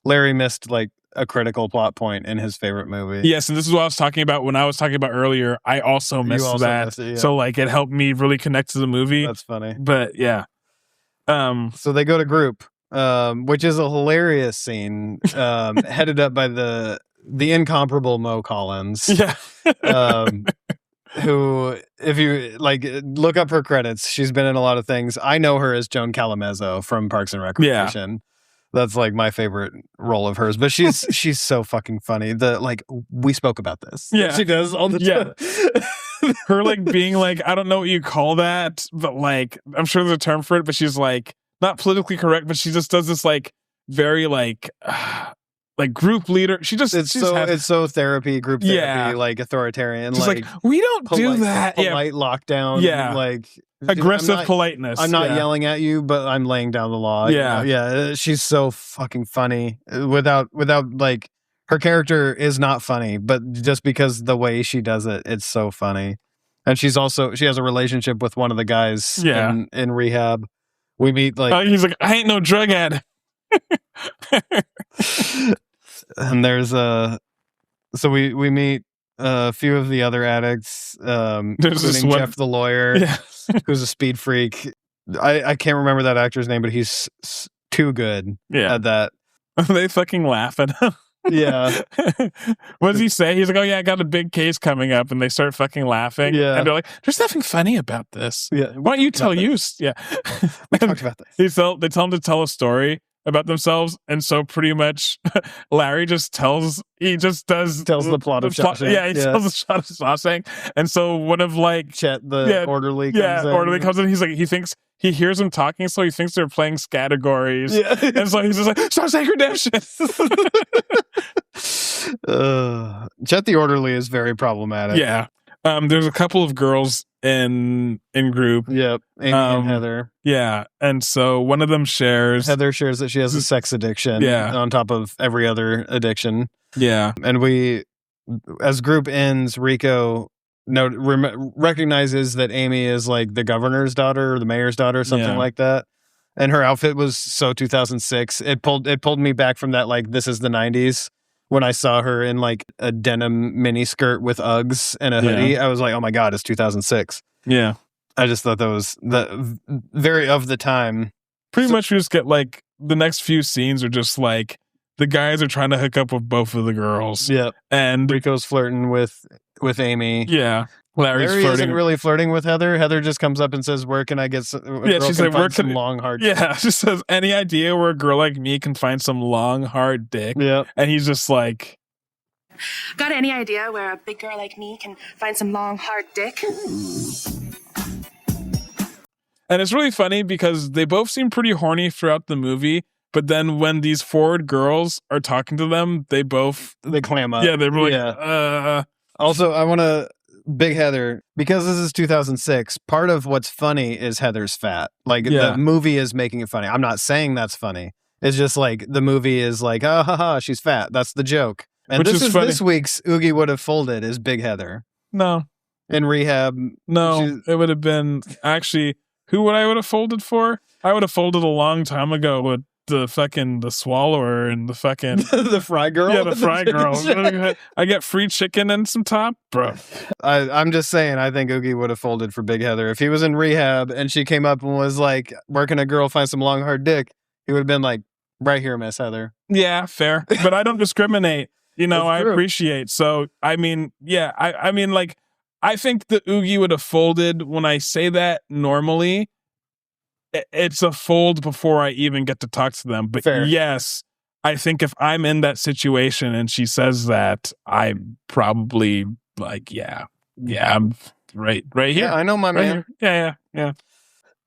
Larry missed like a critical plot point in his favorite movie. Yes, and this is what I was talking about when I was talking about earlier. I also missed that. So like it helped me really connect to the movie. That's funny. But yeah. So they go to group, which is a hilarious scene, headed up by the incomparable Mo Collins. Yeah. Who, if you like look up her credits, she's been in a lot of things. I know her as Joan Calamezzo from Parks and Recreation. Yeah. That's like my favorite role of hers, but she's so fucking funny. We spoke about this. Yeah, she does all the time. Her like being like, I don't know what you call that, but like I'm sure there's a term for it. But she's like not politically correct, but she just does this like very like group leader. It's so therapy, group therapy, like authoritarian. Just like we don't do that. Polite lockdown. Yeah, like aggressive politeness. I'm not yelling at you, but I'm laying down the law. Yeah, yeah. She's so fucking funny. Without like her character is not funny, but just because the way she does it, it's so funny. And she has a relationship with one of the guys in rehab. We meet like he's like, I ain't no drug addict. And there's so we meet a few of the other addicts, including Jeff the lawyer, who's a speed freak. I can't remember that actor's name, but he's too good at that. They fucking laugh at him. Yeah. What does he say? He's like, oh yeah, I got a big case coming up, and they start fucking laughing. Yeah. And they're like, there's nothing funny about this. Yeah. Why don't you tell you? Yeah. We talked about this. They tell him to tell a story about themselves, and so pretty much Larry tells the plot of Shawshank. Yeah, he tells the plot of Shawshank. And so one of like Chet, the orderly comes in. He's like, he hears them talking, so he thinks they're playing categories. Yeah. And so he's just like, Shawshank Redemption. Chet the orderly is very problematic. Yeah. There's a couple of girls in group. Yep. Amy and Heather. Yeah. And so one of them Heather shares that she has a sex addiction. Yeah. On top of every other addiction. Yeah. And as group ends, Rico recognizes that Amy is like the governor's daughter or the mayor's daughter or something like that. And her outfit was so 2006. It pulled me back from that, like, this is the 90s. When I saw her in like a denim mini skirt with Uggs and a hoodie, I was like, oh my God, it's 2006. Yeah. I just thought that was very of the time. Pretty much we just get like the next few scenes are just like the guys are trying to hook up with both of the girls. Yep. And Rico's flirting with Amy. Yeah. Larry isn't really flirting with Heather. Heather just comes up and says, where can I get some she's like, where some long, hard dick? Yeah, she says, any idea where a girl like me can find some long, hard dick? Yeah. And he's just like, got any idea where a big girl like me can find some long, hard dick? And it's really funny because they both seem pretty horny throughout the movie, but then when these forward girls are talking to them, they clam up. Yeah, they're really Also, I want to... Big Heather, because this is 2006, part of what's funny is Heather's fat. Like, the movie is making it funny. I'm not saying that's funny. It's just like, the movie is like, oh, haha, she's fat. That's the joke. And this week's Oogie Would Have Folded is Big Heather. No. In rehab. No, it would have been, actually, who would I would have folded for? I would have folded a long time ago with the swallower and the fucking the fry girl. Yeah, the fry girl. I get free chicken and some top, bro. I'm just saying, I think Oogie would have folded for Big Heather if he was in rehab and she came up and was like, "Where can a girl find some long hard dick?" He would have been like, right here, Miss Heather. Yeah, fair. But I don't discriminate. I true. appreciate. So, I mean, yeah, I mean, like, I think the Ugie would have folded when I say that normally. It's a fold before I even get to talk to them. But fair. Yes, I think if I'm in that situation and she says that, I'm probably like, yeah, I'm right here. Yeah, I know my man. Here. Yeah.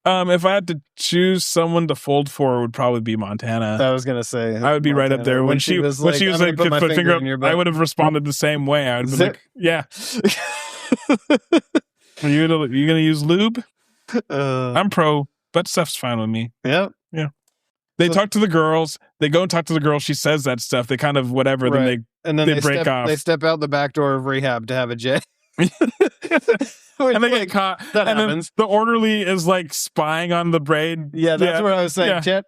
If I had to choose someone to fold for, it would probably be Montana. I was gonna say I would be Montana. right up there when she was like, put my finger up. I would have responded the same way. I would have been like, yeah. Are you gonna use lube? I'm pro, but stuff's fine with me. Yeah. They talk to the girls. They go and talk to the girl. She says that stuff. They kind of whatever. Right. Then they break off. They step out the back door of rehab to have a J. And they get caught. That and happens. Then the orderly is like spying on the braid. Yeah, that's what I was saying. Yeah. Chet.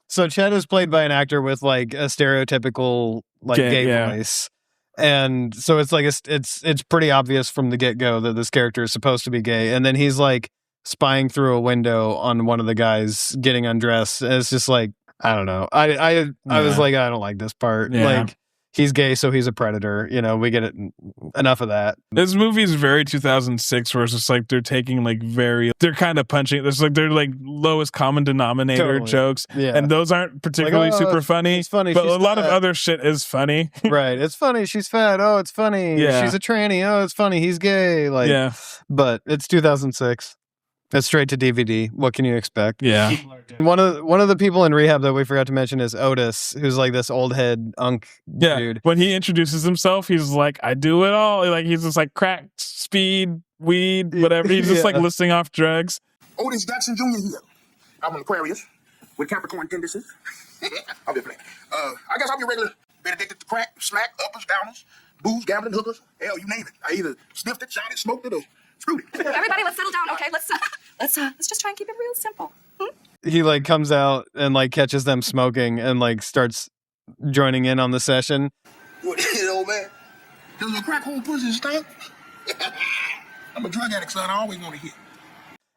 So Chet is played by an actor with like a stereotypical like gay voice. And so it's like it's pretty obvious from the get-go that this character is supposed to be gay. And then he's like spying through a window on one of the guys getting undressed. And it's just like, I don't know. I was like, I don't like this part. Yeah. Like, he's gay, so he's a predator. We get it. Enough of that. This movie is very 2006, where it's just like they're taking like they're kind of punching. There's like they're like lowest common denominator jokes, and those aren't particularly super funny. It's funny, but a lot of other shit is funny. Right? It's funny. She's fat. Oh, it's funny. Yeah. She's a tranny. Oh, it's funny. He's gay. Like, yeah. But it's 2006. It's straight to DVD. What can you expect? Yeah. One of the people in rehab that we forgot to mention is Otis, who's like this old head dude. When he introduces himself, he's like, I do it all. Like he's just like crack, speed, weed, whatever. He's just like listing off drugs. Otis Jackson Jr. here. I'm an Aquarius with Capricorn tendencies. I'll be playing. I guess I'm your regular. Been addicted to crack, smack, uppers, downers, booze, gambling, hookers. Hell, you name it. I either sniffed it, shot it, smoked it, or screwed it. Everybody, let's settle down, okay? Let's just try and keep it real simple. He like comes out and like catches them smoking and like starts joining in on the session. What the hell, old man? Does a crack hole pussy stink? I'm a drug addict, son. I always want to hit.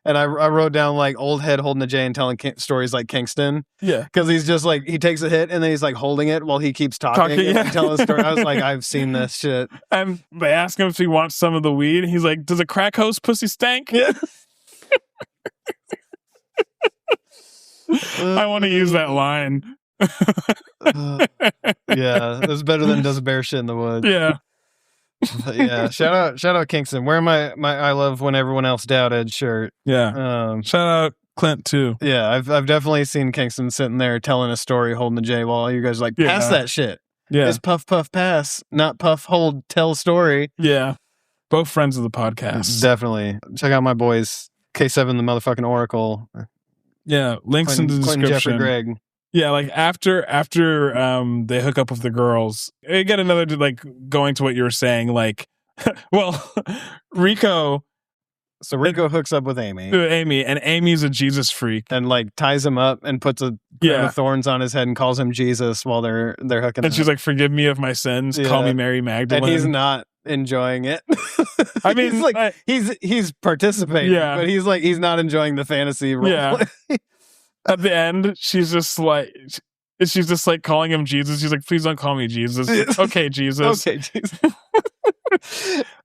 And I wrote down like old head holding a J and telling stories like Kingston. Yeah. Because he's just like, he takes a hit and then he's like holding it while he keeps talking and telling a story. I was like, I've seen this shit. And they ask him if he wants some of the weed. He's like, does a crack hose pussy stank? Yeah. I want to use that line. Yeah. It's better than does a bear shit in the woods. Yeah. But yeah, shout out Kingston. Wearing my I love when everyone else doubted shirt. Yeah. Shout out Clint too. Yeah, I've definitely seen Kingston sitting there telling a story, holding the J while you guys are like pass that shit. Yeah, it's puff puff pass, not puff hold tell story. Yeah, both friends of the podcast. Definitely check out my boys K7 the motherfucking Oracle. Yeah, links in the description. Jeffrey Gregg. Yeah, like after they hook up with the girls, they get another like going to what you were saying, like, well, Rico. So Rico hooks up with Amy, and Amy's a Jesus freak, and like ties him up and puts a crown of thorns on his head and calls him Jesus while they're hooking. And she's like, "Forgive me of my sins. Call me Mary Magdalene." And he's not enjoying it. I mean, he's like he's participating, but he's not enjoying the fantasy role. Yeah. At the end, she's just like calling him Jesus. She's like, please don't call me Jesus. Okay, Jesus. Okay, Jesus.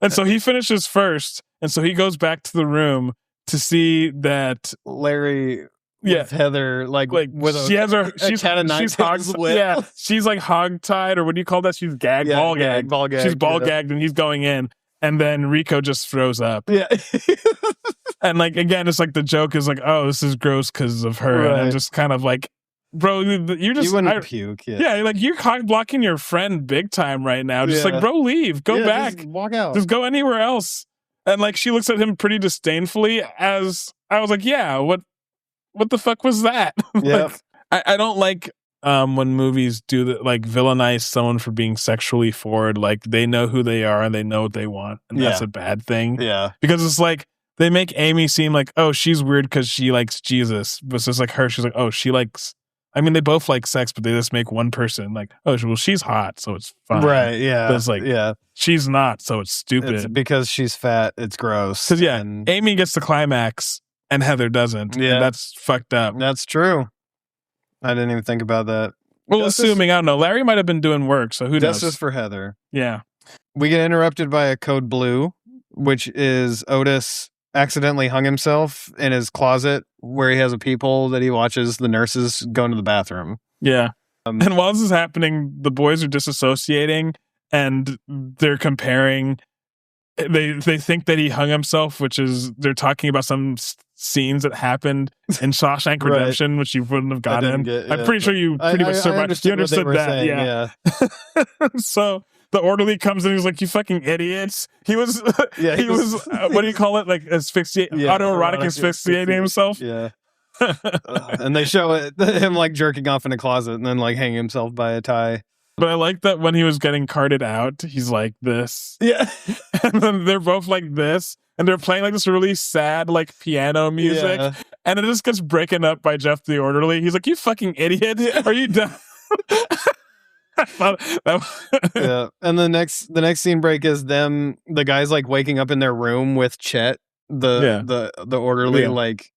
And so he finishes first. And so he goes back to the room to see that Larry with Heather, like with she's she's like hog-tied, or what do you call that? She's gagged, ball gagged. She's ball gagged, and he's going in. And then Rico just throws up. Yeah. And like, again, it's like the joke is like, oh, this is gross because of her. Right. And I'm just kind of like, bro, you wouldn't puke. Yeah, like you're cock blocking your friend big time right now. Just like, bro, leave. Go back. Just walk out. Just go anywhere else. And like she looks at him pretty disdainfully as I was like, yeah, what the fuck was that? Yeah. Like, I don't like when movies do that, like villainize someone for being sexually forward. Like they know who they are and they know what they want, and that's a bad thing. Yeah, because it's like they make Amy seem like, oh, she's weird because she likes Jesus, but it's just like her. She's like, oh, she likes. I mean, they both like sex, but they just make one person like, oh, well, she's hot, so it's fine. Right? Yeah, but it's like, she's not, so it's stupid. It's because she's fat, it's gross. Because Amy gets the climax and Heather doesn't. Yeah, and that's fucked up. That's true. I didn't even think about that. Well, assuming, I don't know. Larry might have been doing work, so who knows? Justice for Heather. Yeah. We get interrupted by a code blue, which is Otis accidentally hung himself in his closet where he has a peephole that he watches the nurses go into the bathroom. Yeah. And while this is happening, the boys are disassociating and they're comparing. They think that he hung himself, which is they're talking about some scenes that happened in Shawshank Redemption, which you wouldn't have gotten. I'm pretty sure you pretty much understood that. Saying, yeah. So the orderly comes in, he's like, "You fucking idiots!" He was, he was. What do you call it? Like autoerotic asphyxiating himself. Yeah. And they show him like jerking off in a closet and then like hanging himself by a tie. But I like that when he was getting carted out, he's like this. Yeah. And then they're both like this. And they're playing like this really sad like piano music. Yeah. And it just gets broken up by Jeff the orderly. He's like, "You fucking idiot. Are you done?" Yeah. And the next scene break is the guys like waking up in their room with Chet, the orderly, like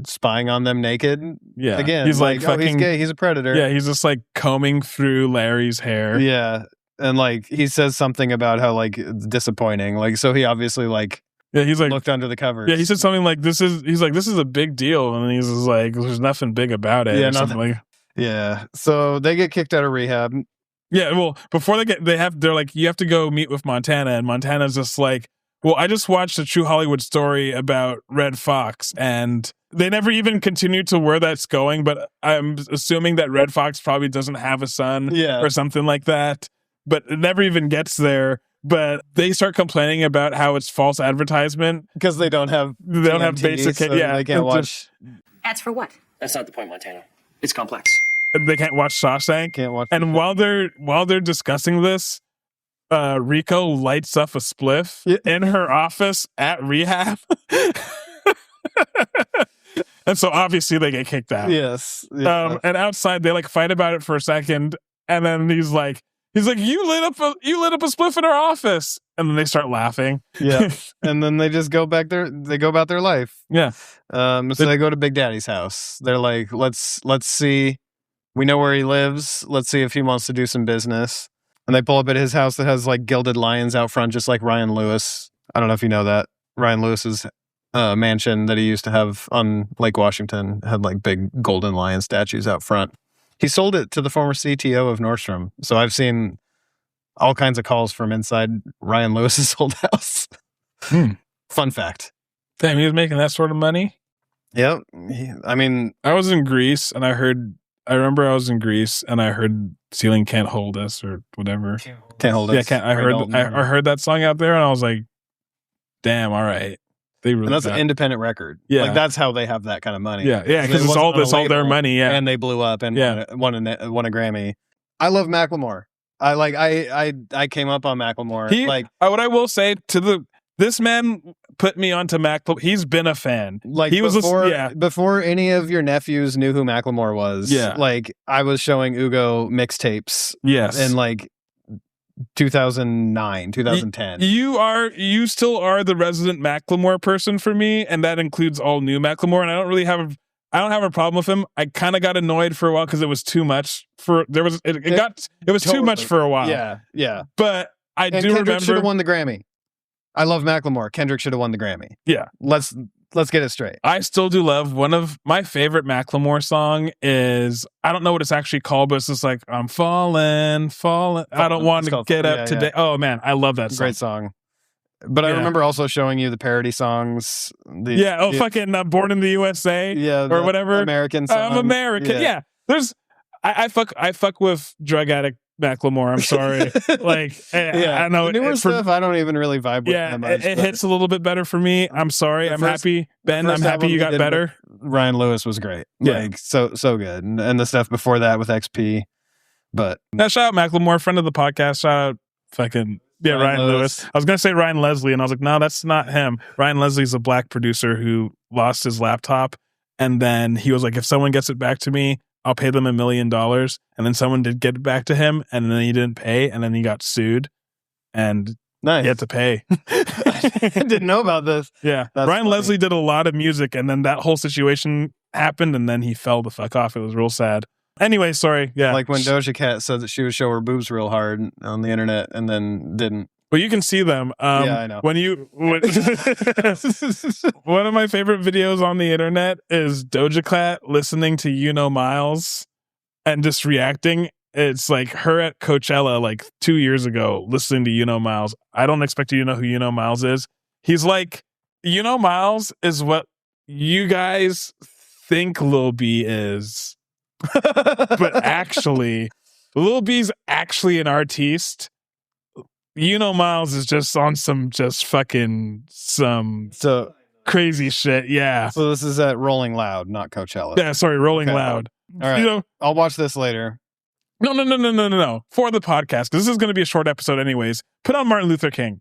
spying on them naked. Yeah. Again, he's like fucking, he's gay, he's a predator. Yeah, he's just like combing through Larry's hair. Yeah. And like he says something about how like it's disappointing. Like, so he obviously like he's like looked under the covers. Yeah, he said something like this is a big deal. And he's just like, there's nothing big about it. Yeah, or something like. Yeah. So they get kicked out of rehab. Yeah, well, before they're like, you have to go meet with Montana, and Montana's just like, well, I just watched a True Hollywood Story about Red Fox, and they never even continued to where that's going, but I'm assuming that Red Fox probably doesn't have a son or something like that, but it never even gets there. But they start complaining about how it's false advertisement because they don't have basic, so they can't watch. Ads for what? That's not the point, Montana. It's complex. They can't watch Shawshank. Can't watch. And while they're discussing this, Rico lights up a spliff in her office at rehab. And so obviously they get kicked out. Yes. Yeah. And outside they like fight about it for a second, and then he's like, you lit up a spliff in our office, and then they start laughing. Yeah. And then they just go about their life. Yeah. So they go to Big Daddy's house. They're like, let's see. We know where he lives. Let's see if he wants to do some business. And they pull up at his house that has like gilded lions out front, just like Ryan Lewis. I don't know if you know that. Ryan Lewis's mansion that he used to have on Lake Washington had like big golden lion statues out front. He sold it to the former CTO of Nordstrom. So I've seen all kinds of calls from inside Ryan Lewis's old house. Fun fact. Damn, he was making that sort of money? Yep. I was in Greece, and I remember I was in Greece and I heard "Ceiling Can't Hold Us" or whatever. Can't hold us. Yeah, I heard that song out there, and I was like, "Damn, all right." And that's an independent record. Yeah, like that's how they have that kind of money. Yeah, because it's all their money. Yeah, and they blew up and won a Grammy. I love Macklemore. I came up on Macklemore. What I will say this man put me onto Macklemore. He's been a fan. Like he was before any of your nephews knew who Macklemore was. Yeah, like I was showing Ugo mixtapes. Yes, and like 2009, 2010. You still are the resident Macklemore person for me, and that includes all new Macklemore. And I don't have a problem with him. I kind of got annoyed for a while because it was too much it was too much for a while. Yeah. But Kendrick remember should have won the Grammy. I love Macklemore. Kendrick should have won the Grammy. Yeah. Let's get it straight. I still do love one of my favorite Macklemore song is, I don't know what it's actually called, but it's just like, I'm falling. I don't want to get up today. Yeah. Oh man, I love that song. Great song. But I remember also showing you the parody songs. Fucking Born in the USA. Yeah. Or whatever. American song. I'm American. Yeah. There's, I fuck with drug addict Macklemore. I'm sorry. I know the newer stuff. I don't even really vibe with. Yeah, it hits a little bit better for me. I'm sorry. I'm happy, Ben. I'm happy you got better. Ryan Lewis was great. Yeah, so good, and the stuff before that with XP. But now, shout out Macklemore, friend of the podcast. Shout out fucking Ryan Lewis. I was gonna say Ryan Leslie, and I was like, no, that's not him. Ryan Leslie's a black producer who lost his laptop, and then he was like, if someone gets it back to me, I'll pay them $1 million. And then someone did get it back to him, and then he didn't pay, and then he got sued, and he had to pay. I didn't know about this. Yeah. Ryan Leslie did a lot of music, and then that whole situation happened, and then he fell the fuck off. It was real sad. Anyway, sorry. Yeah. Like when Doja Cat said that she would show her boobs real hard on the internet and then didn't. Well, you can see them. Yeah, I know. One of my favorite videos on the internet is Doja Cat listening to You Know Miles and just reacting. It's like her at Coachella like 2 years ago listening to You Know Miles. I don't expect you to know who You Know Miles is. He's like, You Know Miles is what you guys think Lil B is. But actually, Lil B's actually an artiste. You Know Miles is just on some crazy shit. Yeah. So this is at Rolling Loud, not Coachella. Yeah, sorry, Rolling Loud. All right. I'll watch this later. No. For the podcast, because this is going to be a short episode anyways. Put on Martin Luther King.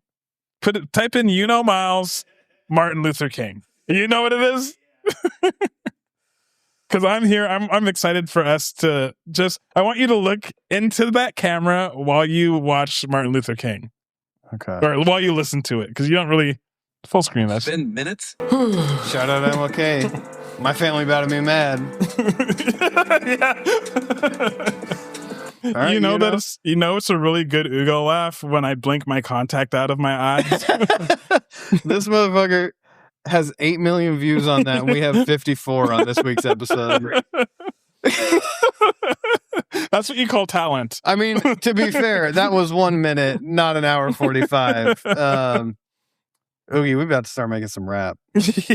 Type in You Know Miles, Martin Luther King. You know what it is? Because I'm here. I'm excited for us to I want you to look into that camera while you watch Martin Luther King. Okay. Or while you listen to it, because you don't really full screen that. It's been minutes. Shout out MLK. My family about to be mad. Yeah. Right, it's a really good Ugo laugh when I blink my contact out of my eyes. This motherfucker has 8 million views on that, and we have 54 on this week's episode. That's what you call talent. I mean, to be fair, that was 1 minute, not an hour 45. Oogie, we're about to start making some rap.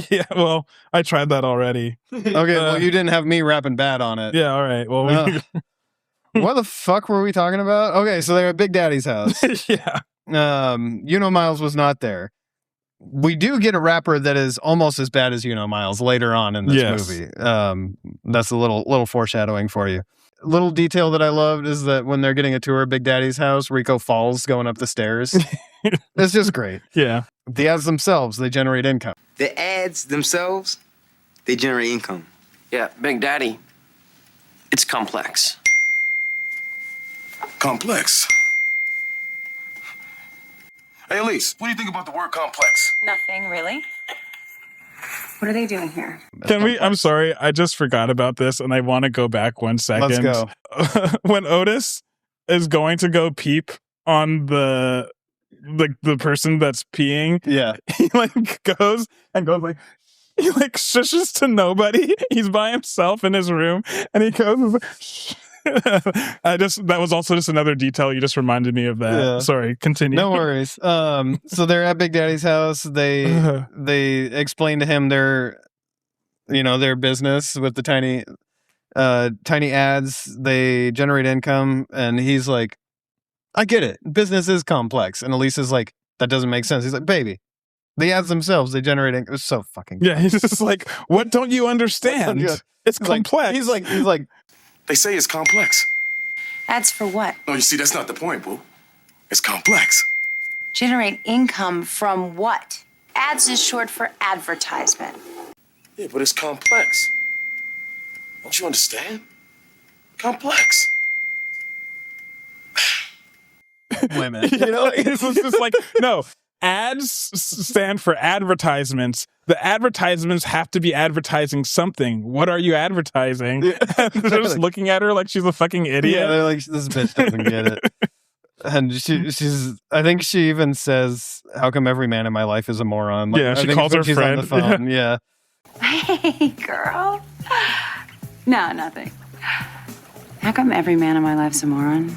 Yeah, well, I tried that already. Okay, well, you didn't have me rapping bad on it. Yeah, all right. Well, what the fuck were we talking about? Okay, so they're at Big Daddy's house. Yeah. You Know Miles was not there. We do get a rapper that is almost as bad as You Know Miles later on in this movie. That's a little foreshadowing for you. A little detail that I loved is that when they're getting a tour of Big Daddy's house, Rico falls going up the stairs. It's just great. Yeah. The ads themselves, they generate income. The ads themselves, they generate income. Yeah, Big Daddy, it's complex. Complex. Hey, Elise, what do you think about the word complex? Nothing, really. What are they doing here? I'm sorry, I just forgot about this and I want to go back 1 second. Let's go. When Otis is going to go peep on the person that's peeing, yeah, he goes like, he shushes to nobody. He's by himself in his room and he goes, that was also just another detail. You just reminded me of that. Yeah. Sorry, continue. No worries. So they're at Big Daddy's house. They explain to him their business with the tiny ads. They generate income, and he's like, I get it. Business is complex. And Elise is like, that doesn't make sense. He's like, baby, the ads themselves, they generate income. It's so fucking yeah. He's just like, what don't you understand? It's complex. He's like. They say it's complex. Ads for what? No, you see, that's not the point, boo. It's complex. Generate income from what? Ads is short for advertisement. Yeah, but it's complex. Don't you understand? Complex. Women. It's just like, no. Ads stand for advertisements. The advertisements have to be advertising something. What are you advertising? Yeah, exactly. They're just looking at her like she's a fucking idiot. Yeah, they're like, this bitch doesn't get it. And I think she even says, how come every man in my life is a moron? Like, yeah, she calls her friend. On the phone. Yeah. Hey, girl. No, nothing. How come every man in my life's a moron?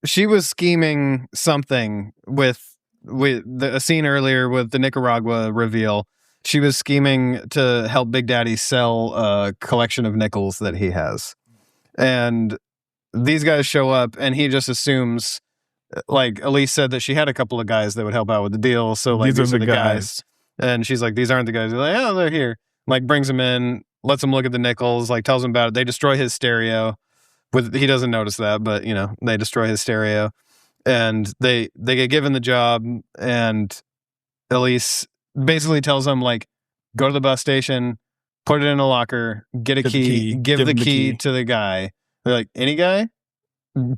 She was scheming something with a scene earlier with the Nicaragua reveal. She was scheming to help Big Daddy sell a collection of nickels that he has. And these guys show up and he just assumes, like Elise said, that she had a couple of guys that would help out with the deal. So like, these are the guys. And she's like, these aren't the guys. He's like, oh, they're here. Like brings them in, lets them look at the nickels, like tells them about it. They destroy his stereo. He doesn't notice that, but they destroy his stereo. And they get given the job, and Elise basically tells them, like, go to the bus station, put it in a locker, get a key, give the key to the guy. They're like, any guy?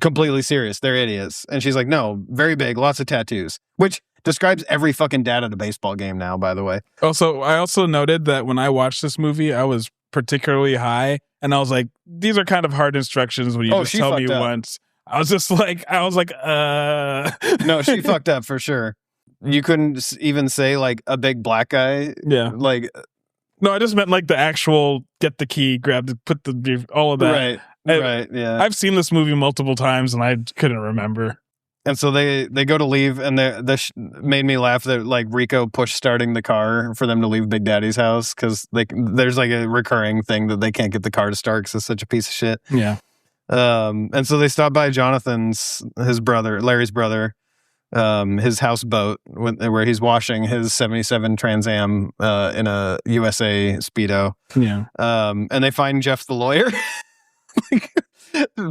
Completely serious. They're idiots. And she's like, no, very big, lots of tattoos, which describes every fucking dad at a baseball game now, by the way. Also, I also noted that when I watched this movie, I was particularly high, And I was like, these are kind of hard instructions when you just tell me once. I was like, No, she fucked up for sure. You couldn't even say like a big black guy. Yeah. Like, no, I just meant like the actual get the key, put the, all of that. Right. Yeah. I've seen this movie multiple times and I couldn't remember. And so they go to leave, and this made me laugh that like Rico push starting the car for them to leave Big Daddy's house because there's like a recurring thing that they can't get the car to start because it's such a piece of shit. Yeah. And so they stop by his brother, Larry's brother, his houseboat where he's washing his 77 Trans Am in a USA Speedo. Yeah. And they find Jeff the lawyer.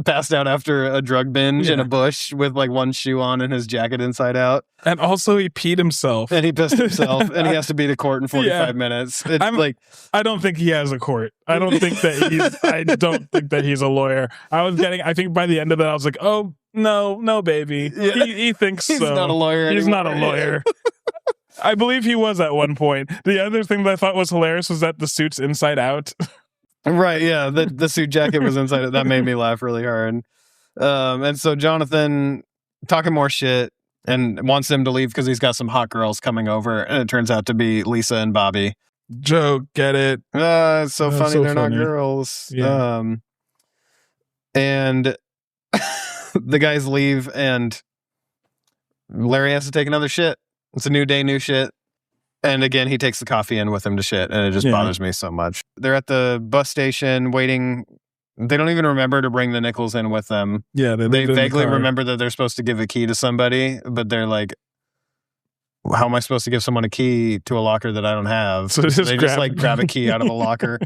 Passed out after a drug binge in a bush with like one shoe on and his jacket inside out. And also he peed himself. And he pissed himself and he has to be to court in 45 minutes. I don't think he has a court. I don't think that he's a lawyer. I think by the end of it, I was like, oh, no, baby. Yeah. He thinks he's so. Not a lawyer He's anymore. not a lawyer. I believe he was at one point. The other thing that I thought was hilarious was that the suit's inside out. Right, yeah. The suit jacket was inside it. That made me laugh really hard. And so Jonathan talking more shit and wants them to leave because he's got some hot girls coming over, and it turns out to be Lisa and Bobby. Joe, get it? It's so funny. So they're funny. not girls. Yeah. And the guys leave, and Larry has to take another shit. It's a new day, new shit. And again, he takes the coffee in with him to shit, and it just bothers me so much. They're at the bus station waiting. They don't even remember to bring the nickels in with them. Yeah, they vaguely remember that they're supposed to give a key to somebody, but they're like, how am I supposed to give someone a key to a locker that I don't have? So they just like grab a key out of a locker.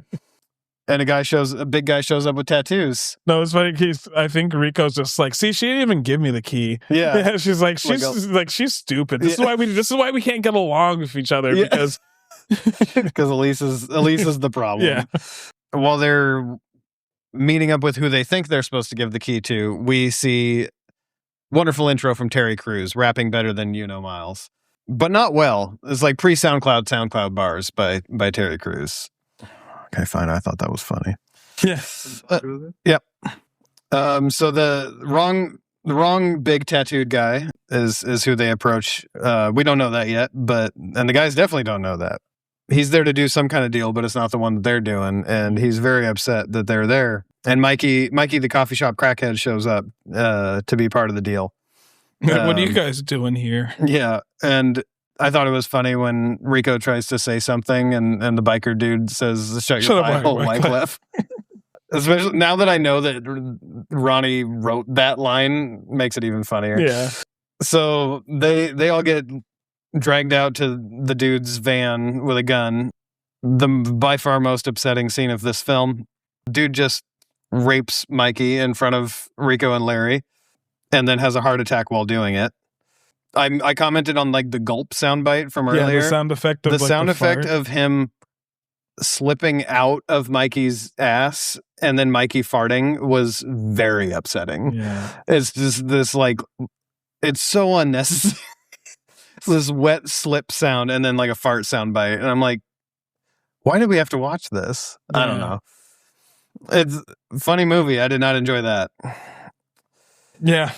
And a big guy shows up with tattoos. No, it's funny. I think Rico's just like, see, she didn't even give me the key. Yeah. She's like, she's stupid. This is why we can't get along with each other because Elise is the problem. Yeah. While they're meeting up with who they think they're supposed to give the key to, we see wonderful intro from Terry Crews, rapping better than Miles, but not well. It's like pre-SoundCloud bars by Terry Crews. Okay, fine. I thought that was funny. Yeah. Yep. So the wrong big tattooed guy is who they approach. We don't know that yet, and the guys definitely don't know that. He's there to do some kind of deal, but it's not the one that they're doing, and he's very upset that they're there. And Mikey, the coffee shop crackhead, shows up to be part of the deal. What are you guys doing here? Yeah, and I thought it was funny when Rico tries to say something and the biker dude says, shut your pie hole, Wyclef. Especially now that I know that Ronnie wrote that line, makes it even funnier. Yeah. So they all get dragged out to the dude's van with a gun. The by far most upsetting scene of this film. Dude just rapes Mikey in front of Rico and Larry and then has a heart attack while doing it. I commented on like the gulp soundbite from earlier. Yeah, the sound effect of effect of him slipping out of Mikey's ass and then Mikey farting was very upsetting. Yeah. It's just this like, it's so unnecessary. It's this wet slip sound and then like a fart sound bite. And I'm like, why did we have to watch this? I don't know. It's a funny movie. I did not enjoy that. Yeah.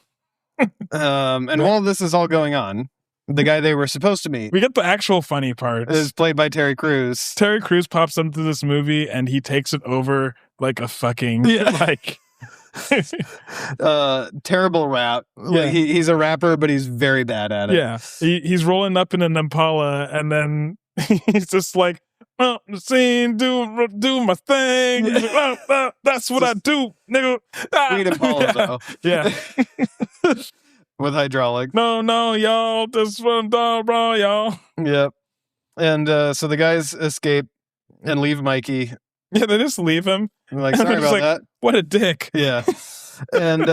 And while this is all going on, the guy they were supposed to meet, we get the actual funny part, is played by Terry Crews. Terry Crews pops into this movie and he takes it over like a fucking like terrible rap. Yeah. He's a rapper, but he's very bad at it. Yeah, he's rolling up in an Impala and then he's just like, oh, the scene, do my thing. That's what I do, nigga. Sweet Impala, though. Yeah. With hydraulic. No, y'all. This one, bro, y'all. Yep. And so the guys escape and leave Mikey. Yeah, they just leave him. I'm like, sorry about that. What a dick. Yeah. And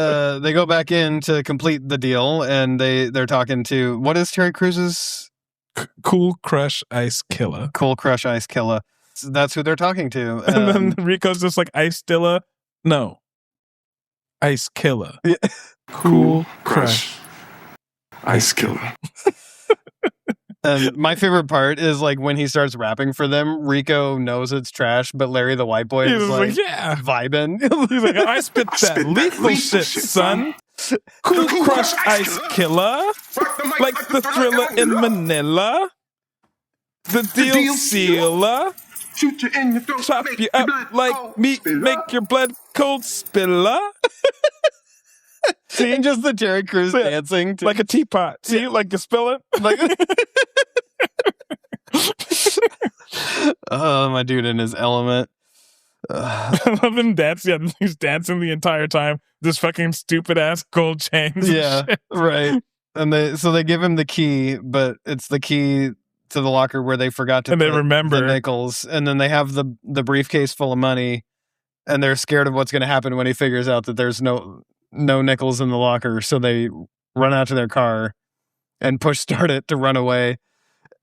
they go back in to complete the deal, and they're talking to, what is Terry Crews's? Cool Crush Ice Killer. Cool Crush Ice Killer. So that's who they're talking to. And then Rico's just like, Ice Dilla? No. Ice Killer. Yeah. Cool Crush Ice Killer. And my favorite part is like when he starts rapping for them, Rico knows it's trash, but Larry the white boy is like yeah, vibing. He's like, I spit that lethal shit, son. Cool Crush Ice Killer. Like the Thriller in Manila. The Deal Sealer. Shoot you in your throat. Chop you up like meat. Make your blood cold spiller. See, and just the Terry Crews dancing like a teapot. See, like you spill it. Like oh, my dude in his element. I love him dancing. Yeah, he's dancing the entire time. This fucking stupid ass gold chains. Yeah, right. And they give him the key, but it's the key to the locker where they forgot to and put they remember the nickels. And then they have the briefcase full of money, and they're scared of what's going to happen when he figures out that there's no nickels in the locker. So they run out to their car and push start it to run away.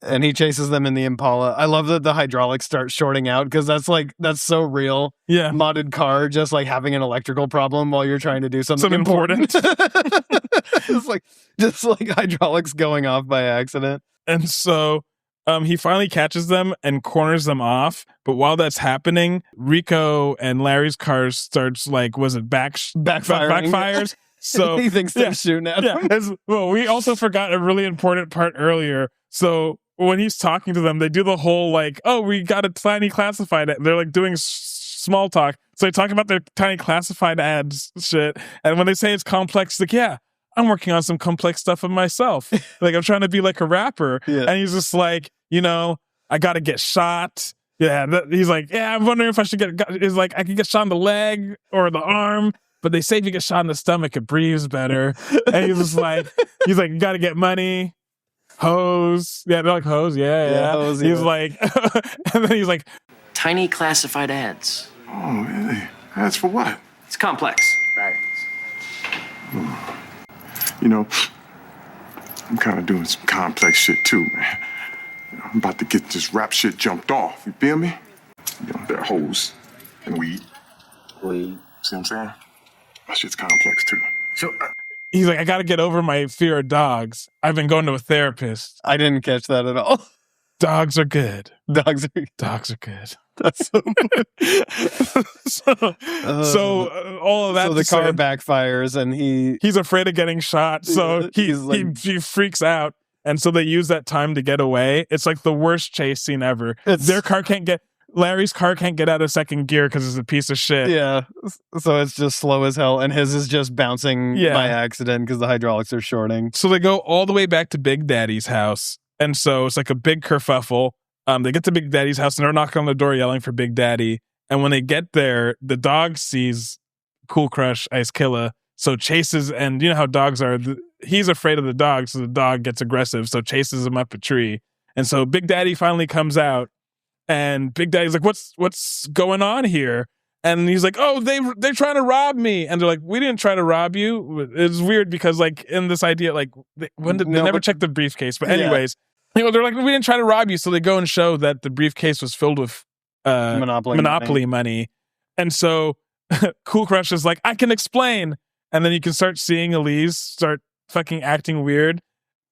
And he chases them in the Impala. I love that the hydraulics start shorting out because that's so real. Yeah. Modded car just like having an electrical problem while you're trying to do something important. It's like just like hydraulics going off by accident. And so he finally catches them and corners them off. But while that's happening, Rico and Larry's car starts like, was it backfires? So he thinks they're shooting at him. Well, we also forgot a really important part earlier. So when he's talking to them, they do the whole like, oh, we got a tiny classified ad. They're like doing small talk. So they talk about their tiny classified ads shit. And when they say it's complex, like, yeah, I'm working on some complex stuff of myself. Like I'm trying to be like a rapper. Yeah. And he's just like, you know, I got to get shot. Yeah. He's like, yeah, I'm wondering if I should he's like, I could get shot in the leg or the arm. But they say if you get shot in the stomach, it breathes better. And he's just like, you got to get money. Hose. Yeah, they're like, hose. Yeah. Hose, he's like, and then he's like, Tiny classified ads. Oh, really? Ads for what? It's complex. Right. You know, I'm kind of doing some complex shit too, man. I'm about to get this rap shit jumped off. You feel me? You know, there are hoes and weed. Weed. See what I'm saying? That shit's complex too. So, he's like, I got to get over my fear of dogs. I've been going to a therapist. I didn't catch that at all. Dogs are good. Dogs are good. That's so all of that. So the car backfires and he's afraid of getting shot. So he freaks out. And so they use that time to get away. It's like the worst chase scene ever. Larry's car can't get out of second gear because it's a piece of shit. Yeah. So it's just slow as hell. And his is just bouncing by accident because the hydraulics are shorting. So they go all the way back to Big Daddy's house. And so it's like a big kerfuffle. They get to Big Daddy's house and they're knocking on the door yelling for Big Daddy. And when they get there, the dog sees Cool Crush Ice Killer. So chases, and you know how dogs are. He's afraid of the dog, so the dog gets aggressive. So chases him up a tree. And so Big Daddy finally comes out. And Big Daddy's like, what's going on here? And he's like, oh, they're trying to rob me. And they're like, we didn't try to rob you. It's weird because like in this idea, like they never checked the briefcase. But anyways, you know, they're like, we didn't try to rob you. So they go and show that the briefcase was filled with Monopoly money. And so Cool Crush is like, I can explain. And then you can start seeing Elise start fucking acting weird.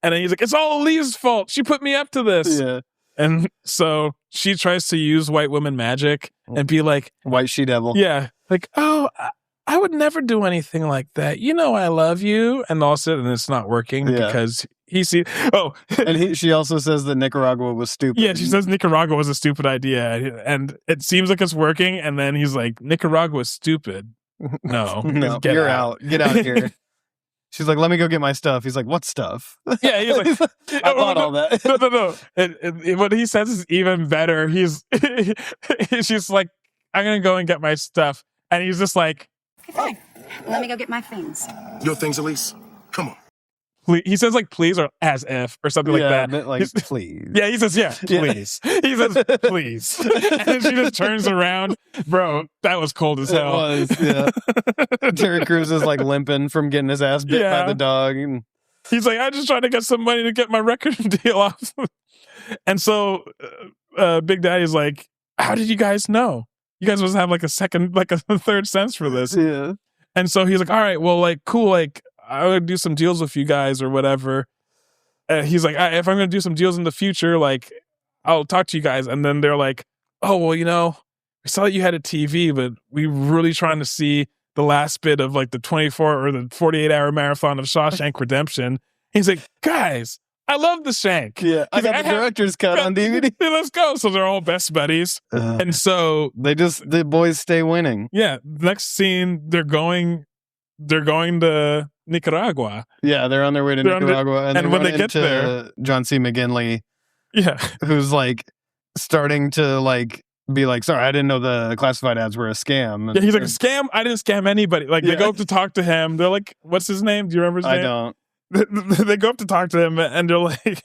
And then he's like, it's all Elise's fault. She put me up to this. Yeah. And so she tries to use white woman magic and be like, white she-devil. Yeah. Like, oh, I would never do anything like that. You know, I love you. And also, and it's not working because he sees, and she also says that Nicaragua was stupid. Yeah, she says Nicaragua was a stupid idea. And it seems like it's working. And then he's like, Nicaragua is stupid. No, you're out. Get out of here. She's like, let me go get my stuff. He's like, what stuff? Yeah, he's like, I bought all that. No. What he says is even better. She's like, I'm going to go and get my stuff. And he's just like, Okay, let me go get my things. Your things, Elise? Come on. He says like please or as if or something like that. Like please. Yeah, he says please. He says please. And then she just turns around. Bro, that was cold as hell. It was, yeah. Terry Crews is like limping from getting his ass bit by the dog. And he's like, I just trying to get some money to get my record deal off. And so Big Daddy's like, how did you guys know? You guys must have like a third sense for this. Yeah. And so he's like, all right, well, like, cool, like I would do some deals with you guys or whatever. he's like, if I'm going to do some deals in the future, like, I'll talk to you guys. And then they're like, oh, well, we saw that you had a TV, but we were really trying to see the last bit of like the 24 or the 48-hour marathon of Shawshank Redemption. He's like, guys, I love the Shank. Yeah, I got the director's cut on DVD. Let's go. So they're all best buddies. And so the boys stay winning. Yeah. Next scene, they're going to Nicaragua. Yeah, they're on their way to Nicaragua. And when they get there, John C. McGinley, yeah, who's like starting to like be like, sorry, I didn't know the classified ads were a scam. Yeah, he's like, a scam? I didn't scam anybody. Like, they go up to talk to him. They're like, what's his name? Do you remember his name? I don't. They go up to talk to him, and they're like...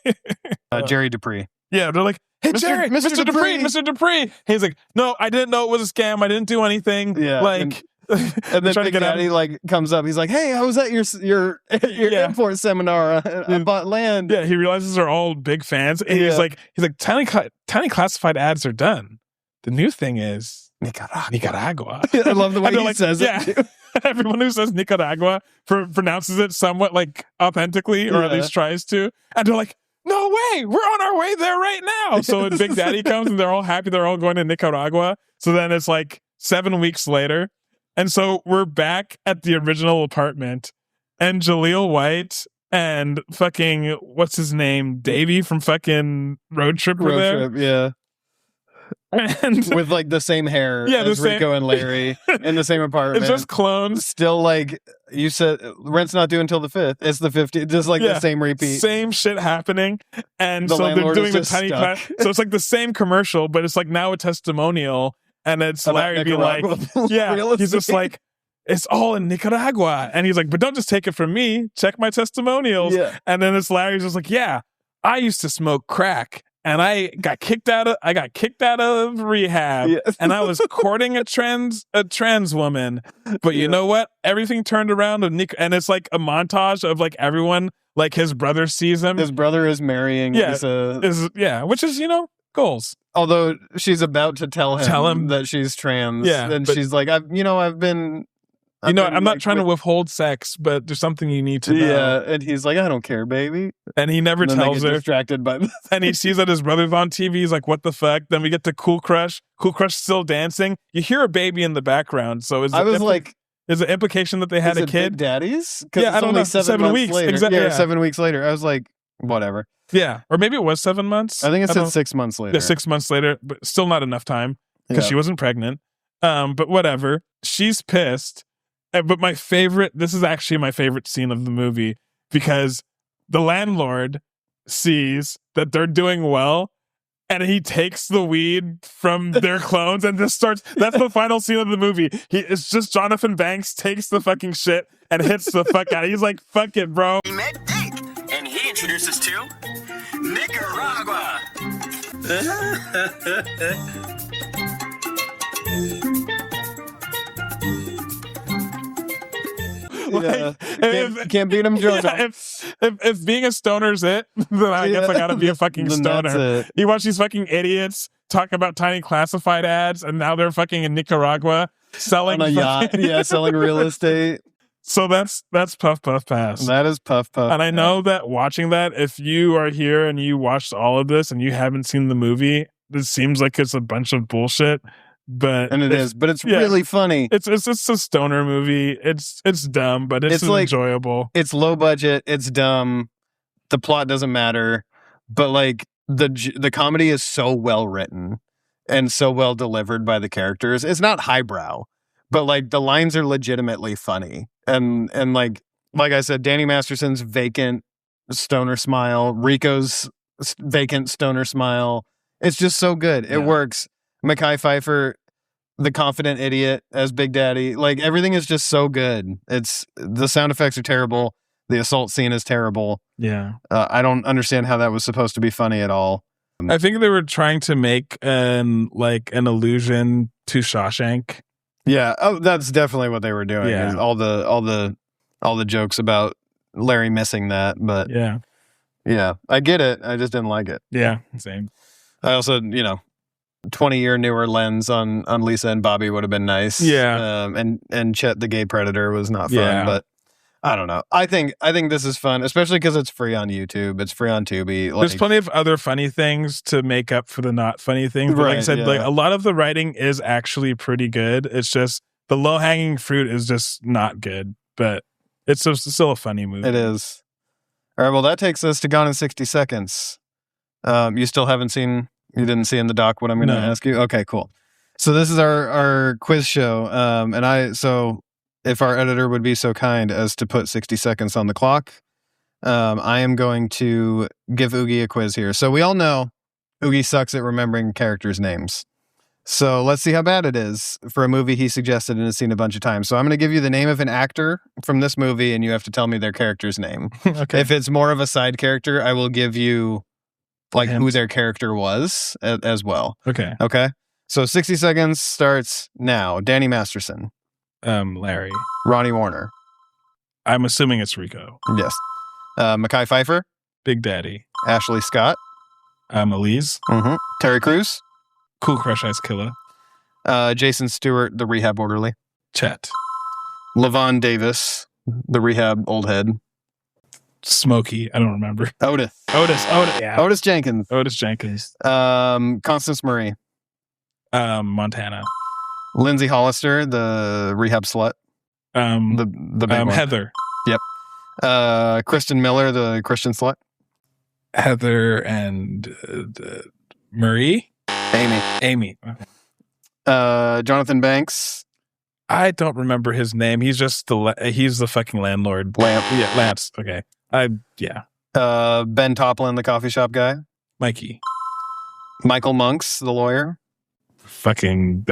Jerry Dupree. Yeah, they're like, hey, Jerry, Mr. Dupree, Mr. Dupree. He's like, no, I didn't know it was a scam. I didn't do anything. Yeah. Like... And then Big Daddy like comes up. He's like, "Hey, I was at your import seminar. I bought land." Yeah, he realizes they're all big fans, and he's like, tiny classified ads are done. The new thing is Nicaragua. I love the way he says it. Everyone who says Nicaragua pronounces it somewhat like authentically, or at least tries to, and they're like, "No way, we're on our way there right now." So when Big Daddy comes, and they're all happy, they're all going to Nicaragua. So then it's like 7 weeks later. And so we're back at the original apartment, and Jaleel White and fucking, what's his name? Davey from fucking Road Trip were there. Yeah. And with like the same hair as Rico and Larry in the same apartment. It's just clones. Still like you said, rent's not due until the 5th. It's the 15th. Just like the same repeat. Same shit happening. And so they're doing the tiny class. So it's like the same commercial, but it's like now a testimonial. And it's Larry being like, he's just like, it's all in Nicaragua. And he's like, but don't just take it from me. Check my testimonials. Yeah. And then it's Larry's just like, yeah, I used to smoke crack. And I got kicked out of rehab, and I was courting a trans woman. But you know what? Everything turned around, and it's like a montage of like everyone, like his brother sees him. His brother is marrying. Which is goals. Although she's about to tell him that she's trans, and she's like, I'm not trying to withhold sex, but there's something you need to know. Yeah, and he's like, I don't care, baby. And he never tells her. Distracted by this. And he sees that his brother's on TV. He's like, what the fuck? Then we get to Cool Crush. Cool Crush still dancing. You hear a baby in the background. So is the implication that they had a kid? Big Daddies? Yeah, I don't know. 7 weeks. Later. Exactly. Yeah, 7 weeks later. I was like, whatever. Yeah, or maybe it was 7 months. I think it said 6 months later. Yeah, 6 months later, but still not enough time because she wasn't pregnant. But whatever. She's pissed. But this is actually my favorite scene of the movie because the landlord sees that they're doing well and he takes the weed from their clones and just starts. That's the final scene of the movie. It's just Jonathan Banks takes the fucking shit and hits the fuck out. He's like, fuck it, bro. He met Dick, and he introduced us to Nicaragua. Can't beat him, Joe. If being a stoner's it, then I guess I gotta be a fucking stoner. You watch these fucking idiots talk about tiny classified ads, and now they're fucking in Nicaragua selling on a yacht. Selling real estate. So that's Puff Puff Pass. That is Puff Puff. And I know that watching that, if you are here and you watched all of this and you haven't seen the movie, it seems like it's a bunch of bullshit. But it's really funny. It's a stoner movie. It's dumb, but it's like, enjoyable. It's low budget. It's dumb. The plot doesn't matter, but like the comedy is so well written and so well delivered by the characters. It's not highbrow, but like the lines are legitimately funny. And like I said, Danny Masterson's vacant stoner smile, Rico's vacant stoner smile. It's just so good. It works. Mekhi Phifer, the confident idiot as Big Daddy. Like everything is just so good. The sound effects are terrible. The assault scene is terrible. Yeah. I don't understand how that was supposed to be funny at all. I think they were trying to make an allusion to Shawshank. Yeah. Oh, that's definitely what they were doing. Yeah. All the jokes about Larry missing that, but yeah, I get it. I just didn't like it. Yeah. Same. I also, 20-year newer lens on Lisa and Bobby would have been nice. Yeah. And Chet the gay predator was not fun, but I don't know. I think this is fun, especially because it's free on YouTube. It's free on Tubi. There's plenty of other funny things to make up for the not funny things. But like I said, like a lot of the writing is actually pretty good. It's just the low hanging fruit is just not good, but it's still a funny movie. It is. All right. Well, that takes us to Gone in 60 Seconds. You still you didn't see in the doc what I'm going to ask you? Okay, cool. So this is our quiz show. If our editor would be so kind as to put 60 seconds on the clock, I am going to give Ugie a quiz here. So we all know Ugie sucks at remembering characters' names. So let's see how bad it is for a movie he suggested and has seen a bunch of times. So I'm going to give you the name of an actor from this movie, and you have to tell me their character's name. Okay. If it's more of a side character, I will give you who their character was as well. Okay. Okay. So 60 seconds starts now. Danny Masterson. Larry. Ronnie Warner. I'm assuming it's Rico. Yes. Mekhi Phifer. Big Daddy. Ashley Scott. Elise. Mm-hmm. Terry Crews. Cool Crush Ice Killer. Jason Stewart, the rehab orderly. Chet. Levon Davis, the rehab old head. Smokey. I don't remember. Otis. Yeah. Otis Jenkins. Constance Murray. Montana. Lindsay Hollister, the rehab slut. The big one. Heather. Yep. Kristen Miller, the Christian slut. Heather and Marie. Amy. Okay. Jonathan Banks. I don't remember his name. He's just he's the fucking landlord. Lance. Okay. Ben Toplin, the coffee shop guy. Mikey. Michael Monks, the lawyer. Fucking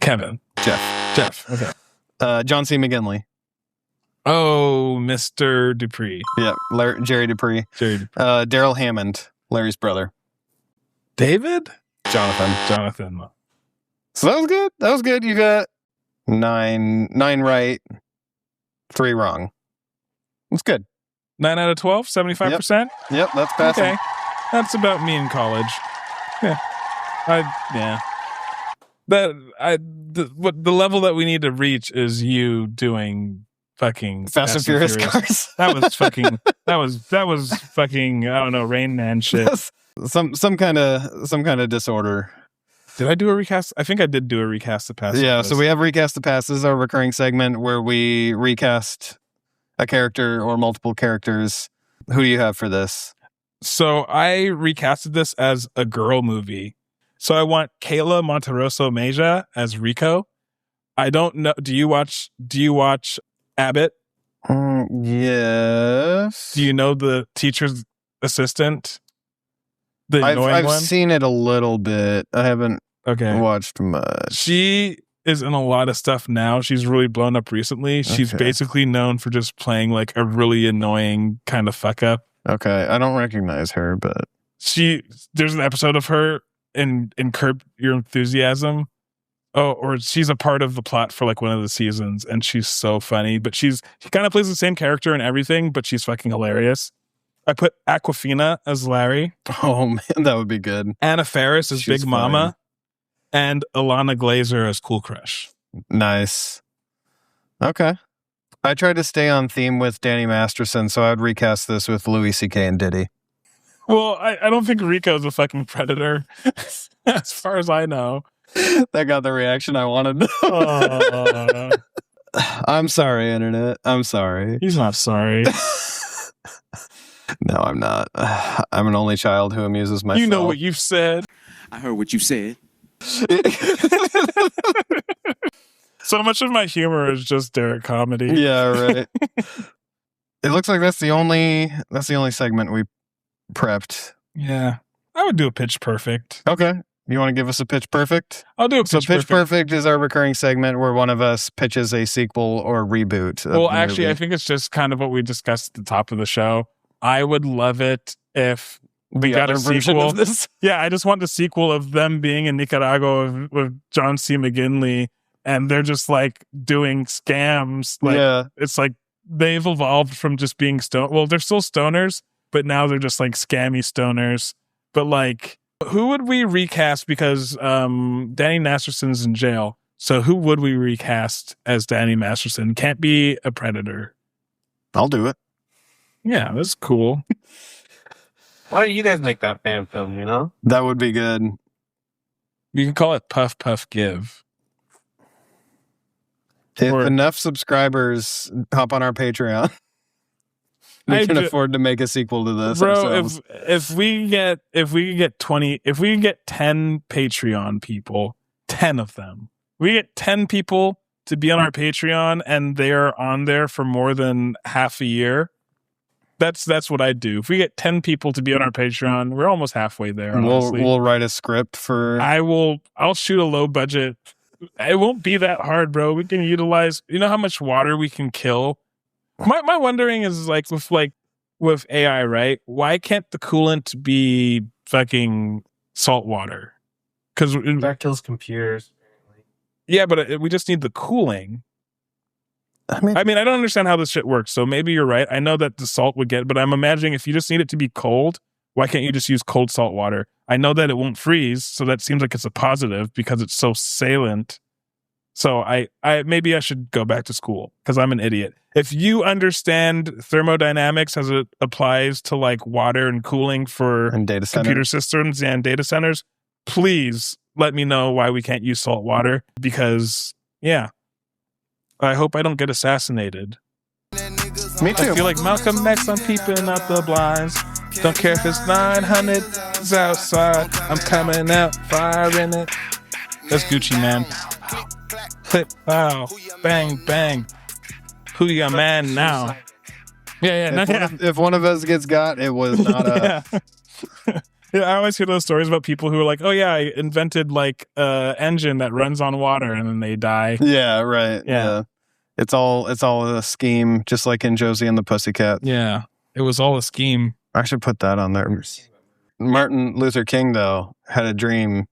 Kevin. Jeff. Okay. John C. McGinley. Oh, Mr. Dupree. Yeah, Jerry Dupree. Daryl Hammond, Larry's brother. David? Jonathan. So that was good. You got nine right, 3 wrong. That's good. 9 out of 12, 75%? Yep, that's passing. Okay. That's about me in college. Yeah. The level that we need to reach is you doing fucking Fast and Furious cars. That was fucking I don't know, Rain Man shit. some kind of disorder. Did I do a recast? I think I did do a recast the past. Yeah, so we have Recast the Past. This is our recurring segment where we recast a character or multiple characters. Who do you have for this? So I recasted this as a girl movie. So I want Kayla Monteroso Meja as Rico. I don't know. Do you watch Abbott? Yes. Do you know the teacher's assistant? The annoying I've one? seen it a little bit. I haven't watched much. She is in a lot of stuff now. She's really blown up recently. She's basically known for just playing like a really annoying kind of fuck up. Okay, I don't recognize her, but there's an episode of her in Curb Your Enthusiasm. Oh, or she's a part of the plot for like one of the seasons, and she's so funny. But she kind of plays the same character and everything, but she's fucking hilarious. I put Aquafina as Larry. Oh man, that would be good. Anna Faris as Big Mama, and Alana Glazer as Cool Crush. Nice. Okay. I tried to stay on theme with Danny Masterson, so I would recast this with Louis C.K. and Diddy. Well, I don't think Rico's a fucking predator, as far as I know. That got the reaction I wanted. I'm sorry, Internet. I'm sorry. He's not sorry. No, I'm not. I'm an only child who amuses myself. You know what you've said. I heard what you said. So much of my humor is just Derek comedy. Yeah, right. It looks like that's the only segment we prepped. Yeah. I would do a Pitch Perfect. Okay. You want to give us a Pitch Perfect? I'll do a Pitch Perfect. Pitch Perfect is our recurring segment where one of us pitches a sequel or reboot. Well, actually, I think it's just kind of what we discussed at the top of the show. I would love it if we got a sequel of this. Yeah, I just want the sequel of them being in Nicaragua with John C. McGinley, and they're just like doing scams. Like, it's like they've evolved from just being well, they're still stoners, but now they're just like scammy stoners. But like, who would we recast? Because Danny Masterson's in jail. So who would we recast as Danny Masterson? Can't be a Predator. I'll do it. Yeah, that's cool. Why don't you guys make that fan film, you know? That would be good. You can call it Puff Puff Give. If enough subscribers hop on our Patreon, we can afford to make a sequel to this. Bro, ourselves. if we get 10 Patreon people, 10 of them. We get 10 people to be on our Patreon and they are on there for more than half a year. That's what I do. If we get 10 people to be on our Patreon, we're almost halfway there. Honestly. We'll write a script for. I'll shoot a low budget. It won't be that hard, bro. We can utilize. You know how much water we can kill. My wondering is like with AI, right? Why can't the coolant be fucking salt water? Because that kills computers. Yeah, but we just need the cooling. I mean, I don't understand how this shit works. So maybe you're right. I know that the salt would get, but I'm imagining if you just need it to be cold, why can't you just use cold salt water? I know that it won't freeze, so that seems like it's a positive because it's so salient. So I maybe I should go back to school because I'm an idiot. If you understand thermodynamics as it applies to like water and cooling for data computer systems and data centers, please let me know why we can't use salt water because, yeah. I hope I don't get assassinated. Me too. I feel like Malcolm X, I'm peeping out the blinds. Don't care if it's 900 outside. I'm coming out, firing it. That's Gucci, man. Clip, pow, bang, bang. Who your man now? Yeah. If one of us gets got, it was not a... Yeah, I always hear those stories about people who are like, "Oh yeah, I invented like engine that runs on water," and then they die. Yeah, right. Yeah. It's all a scheme, just like in Josie and the Pussycat. Yeah, it was all a scheme. I should put that on there. Martin Luther King, though, had a dream.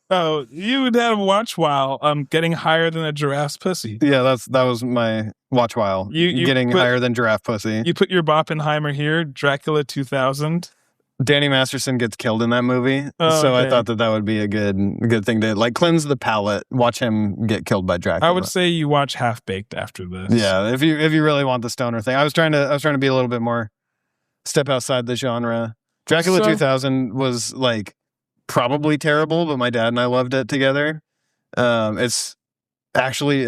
Oh, you would have watch while getting higher than a giraffe's pussy. Yeah, that was my watch while. You getting higher than giraffe pussy. You put your Boppenheimer here, Dracula 2000. Danny Masterson gets killed in that movie, so okay. I thought that would be a good thing to like cleanse the palate. Watch him get killed by Dracula. I would say you watch Half Baked after this. Yeah, if you really want the stoner thing, I was trying to be a little bit more step outside the genre. Dracula 2000 was like probably terrible, but my dad and I loved it together. It's actually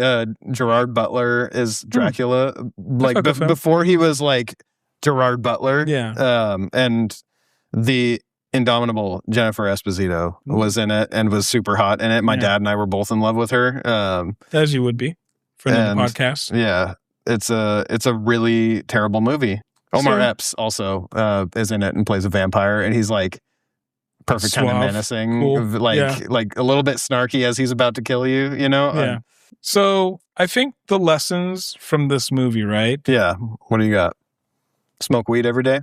Gerard Butler is Dracula, like before he was like Gerard Butler. Yeah, and the indomitable Jennifer Esposito was in it and was super hot in it. My dad and I were both in love with her. As you would be for the podcast. Yeah, it's a really terrible movie. Omar Epps also is in it and plays a vampire, and he's like perfect kind of menacing, cool. like a little bit snarky as he's about to kill you, you know? Yeah. So I think the lessons from this movie, right? Yeah. What do you got? Smoke weed every day?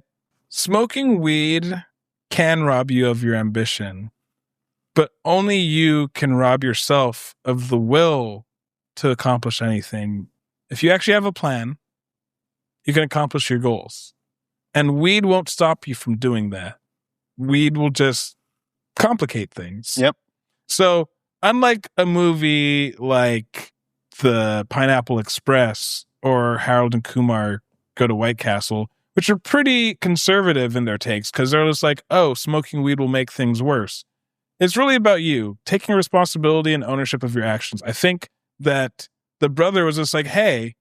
Smoking weed can rob you of your ambition, but only you can rob yourself of the will to accomplish anything. If you actually have a plan, you can accomplish your goals. And weed won't stop you from doing that. Weed will just complicate things. Yep. So unlike a movie like The Pineapple Express or Harold and Kumar Go to White Castle, which are pretty conservative in their takes because they're just like, oh, smoking weed will make things worse. It's really about you taking responsibility and ownership of your actions. I think that the brother was just like, hey,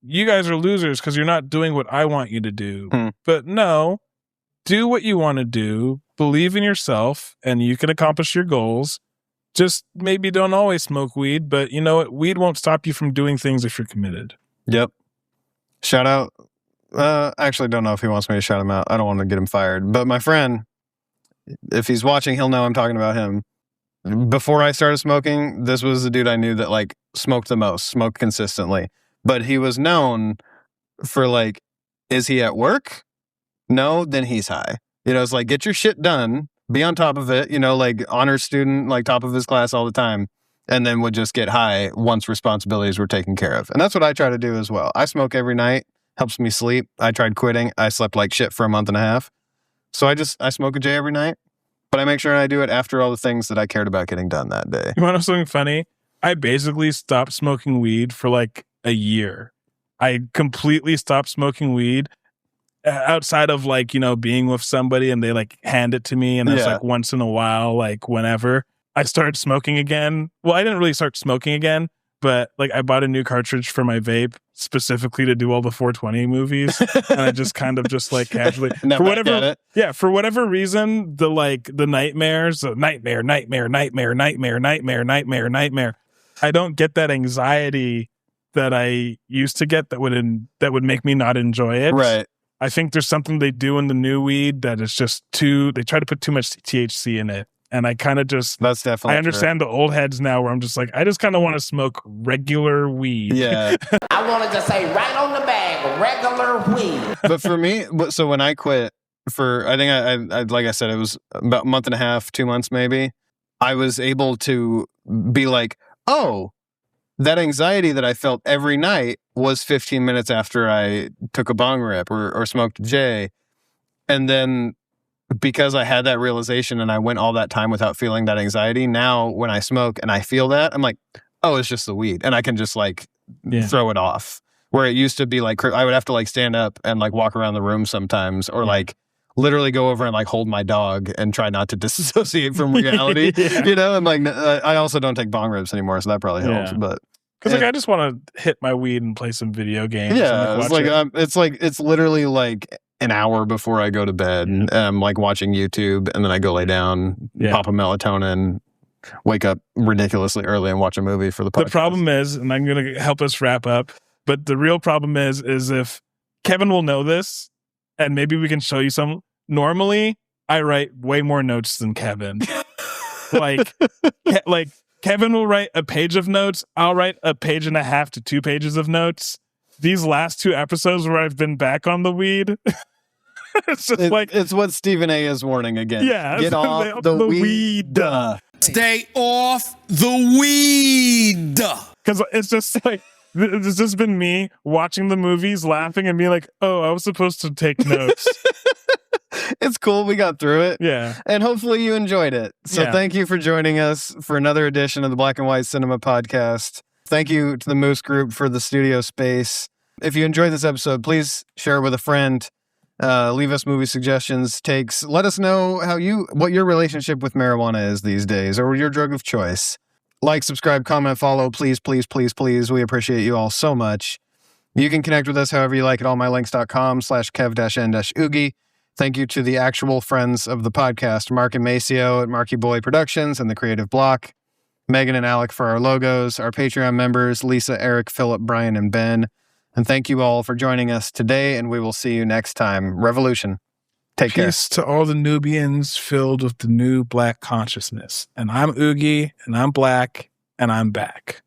you guys are losers because you're not doing what I want you to do. But no, do what you want to do, believe in yourself, and you can accomplish your goals. Just maybe don't always smoke weed, but you know what? Weed won't stop you from doing things if you're committed. Yep. Shout out. I actually don't know if he wants me to shout him out. I don't want to get him fired. But my friend, if he's watching, he'll know I'm talking about him. Before I started smoking, this was the dude I knew that like smoked the most, smoked consistently. But he was known for like, is he at work? No, then he's high. You know, it's like, get your shit done, be on top of it, you know, like honor student, like top of his class all the time. And then would just get high once responsibilities were taken care of. And that's what I try to do as well. I smoke every night. Helps me sleep. I tried quitting. I slept like shit for a month and a half. So I smoke a J every night. But I make sure I do it after all the things that I cared about getting done that day. You want to know something funny? I basically stopped smoking weed for like a year. I completely stopped smoking weed outside of like, you know, being with somebody and they like hand it to me and it's like once in a while, like whenever. I started smoking again. Well, I didn't really start smoking again, but like I bought a new cartridge for my vape specifically to do all the 420 movies. And I just kind of just like casually for whatever reason, the nightmares, nightmare. I don't get that anxiety that I used to get that would make me not enjoy it. Right. I think there's something they do in the new weed that is just they try to put too much THC in it. And I kind of just, that's definitely I understand the old heads now where I'm just like, I just kind of want to smoke regular weed. Yeah. I wanted to say right on the bag, regular weed. But for me, so when I quit for, I think I like I said, it was about a month and a half, 2 months maybe, I was able to be like, oh, that anxiety that I felt every night was 15 minutes after I took a bong rip or smoked a J. And then because I had that realization and I went all that time without feeling that anxiety, now when I smoke and I feel that, I'm like, oh, it's just the weed. And I can just like throw it off. Where it used to be like, I would have to like stand up and like walk around the room sometimes or like literally go over and like hold my dog and try not to disassociate from reality. You know, and like, I also don't take bong rips anymore, so that probably helps. But because like I just want to hit my weed and play some video games. Yeah, it's literally like an hour before I go to bed, and I'm like watching YouTube, and then I go lay down, pop a melatonin, wake up ridiculously early, and watch a movie for the podcast. The problem is, and I'm going to help us wrap up, but the real problem is if Kevin will know this, and maybe we can show you some. Normally, I write way more notes than Kevin. like Kevin will write a page of notes. I'll write a page and a half to 2 pages of notes. These last 2 episodes where I've been back on the weed, it's just it's what Stephen A is warning again. Yeah, get off the weed. Stay off the weed. Because it's just like it's just been me watching the movies, laughing, and being like, "Oh, I was supposed to take notes." It's cool. We got through it. Yeah. And hopefully you enjoyed it. So thank you for joining us for another edition of the Black and White Cinema Podcast. Thank you to the Moose Group for the studio space. If you enjoyed this episode, please share it with a friend. Leave us movie suggestions, takes. Let us know what your relationship with marijuana is these days, or your drug of choice. Like, subscribe, comment, follow. Please, please, please, please. We appreciate you all so much. You can connect with us however you like at allmylinks.com/kev-n-ugie. Thank you to the actual friends of the podcast, Mark and Maceo at Marky Boy Productions and The Creative Block, Megan and Alec for our logos, our Patreon members, Lisa, Eric, Philip, Brian, and Ben. And thank you all for joining us today, and we will see you next time. Revolution. Take care. Peace to all the Nubians filled with the new Black consciousness. And I'm Ugie, and I'm Black, and I'm back.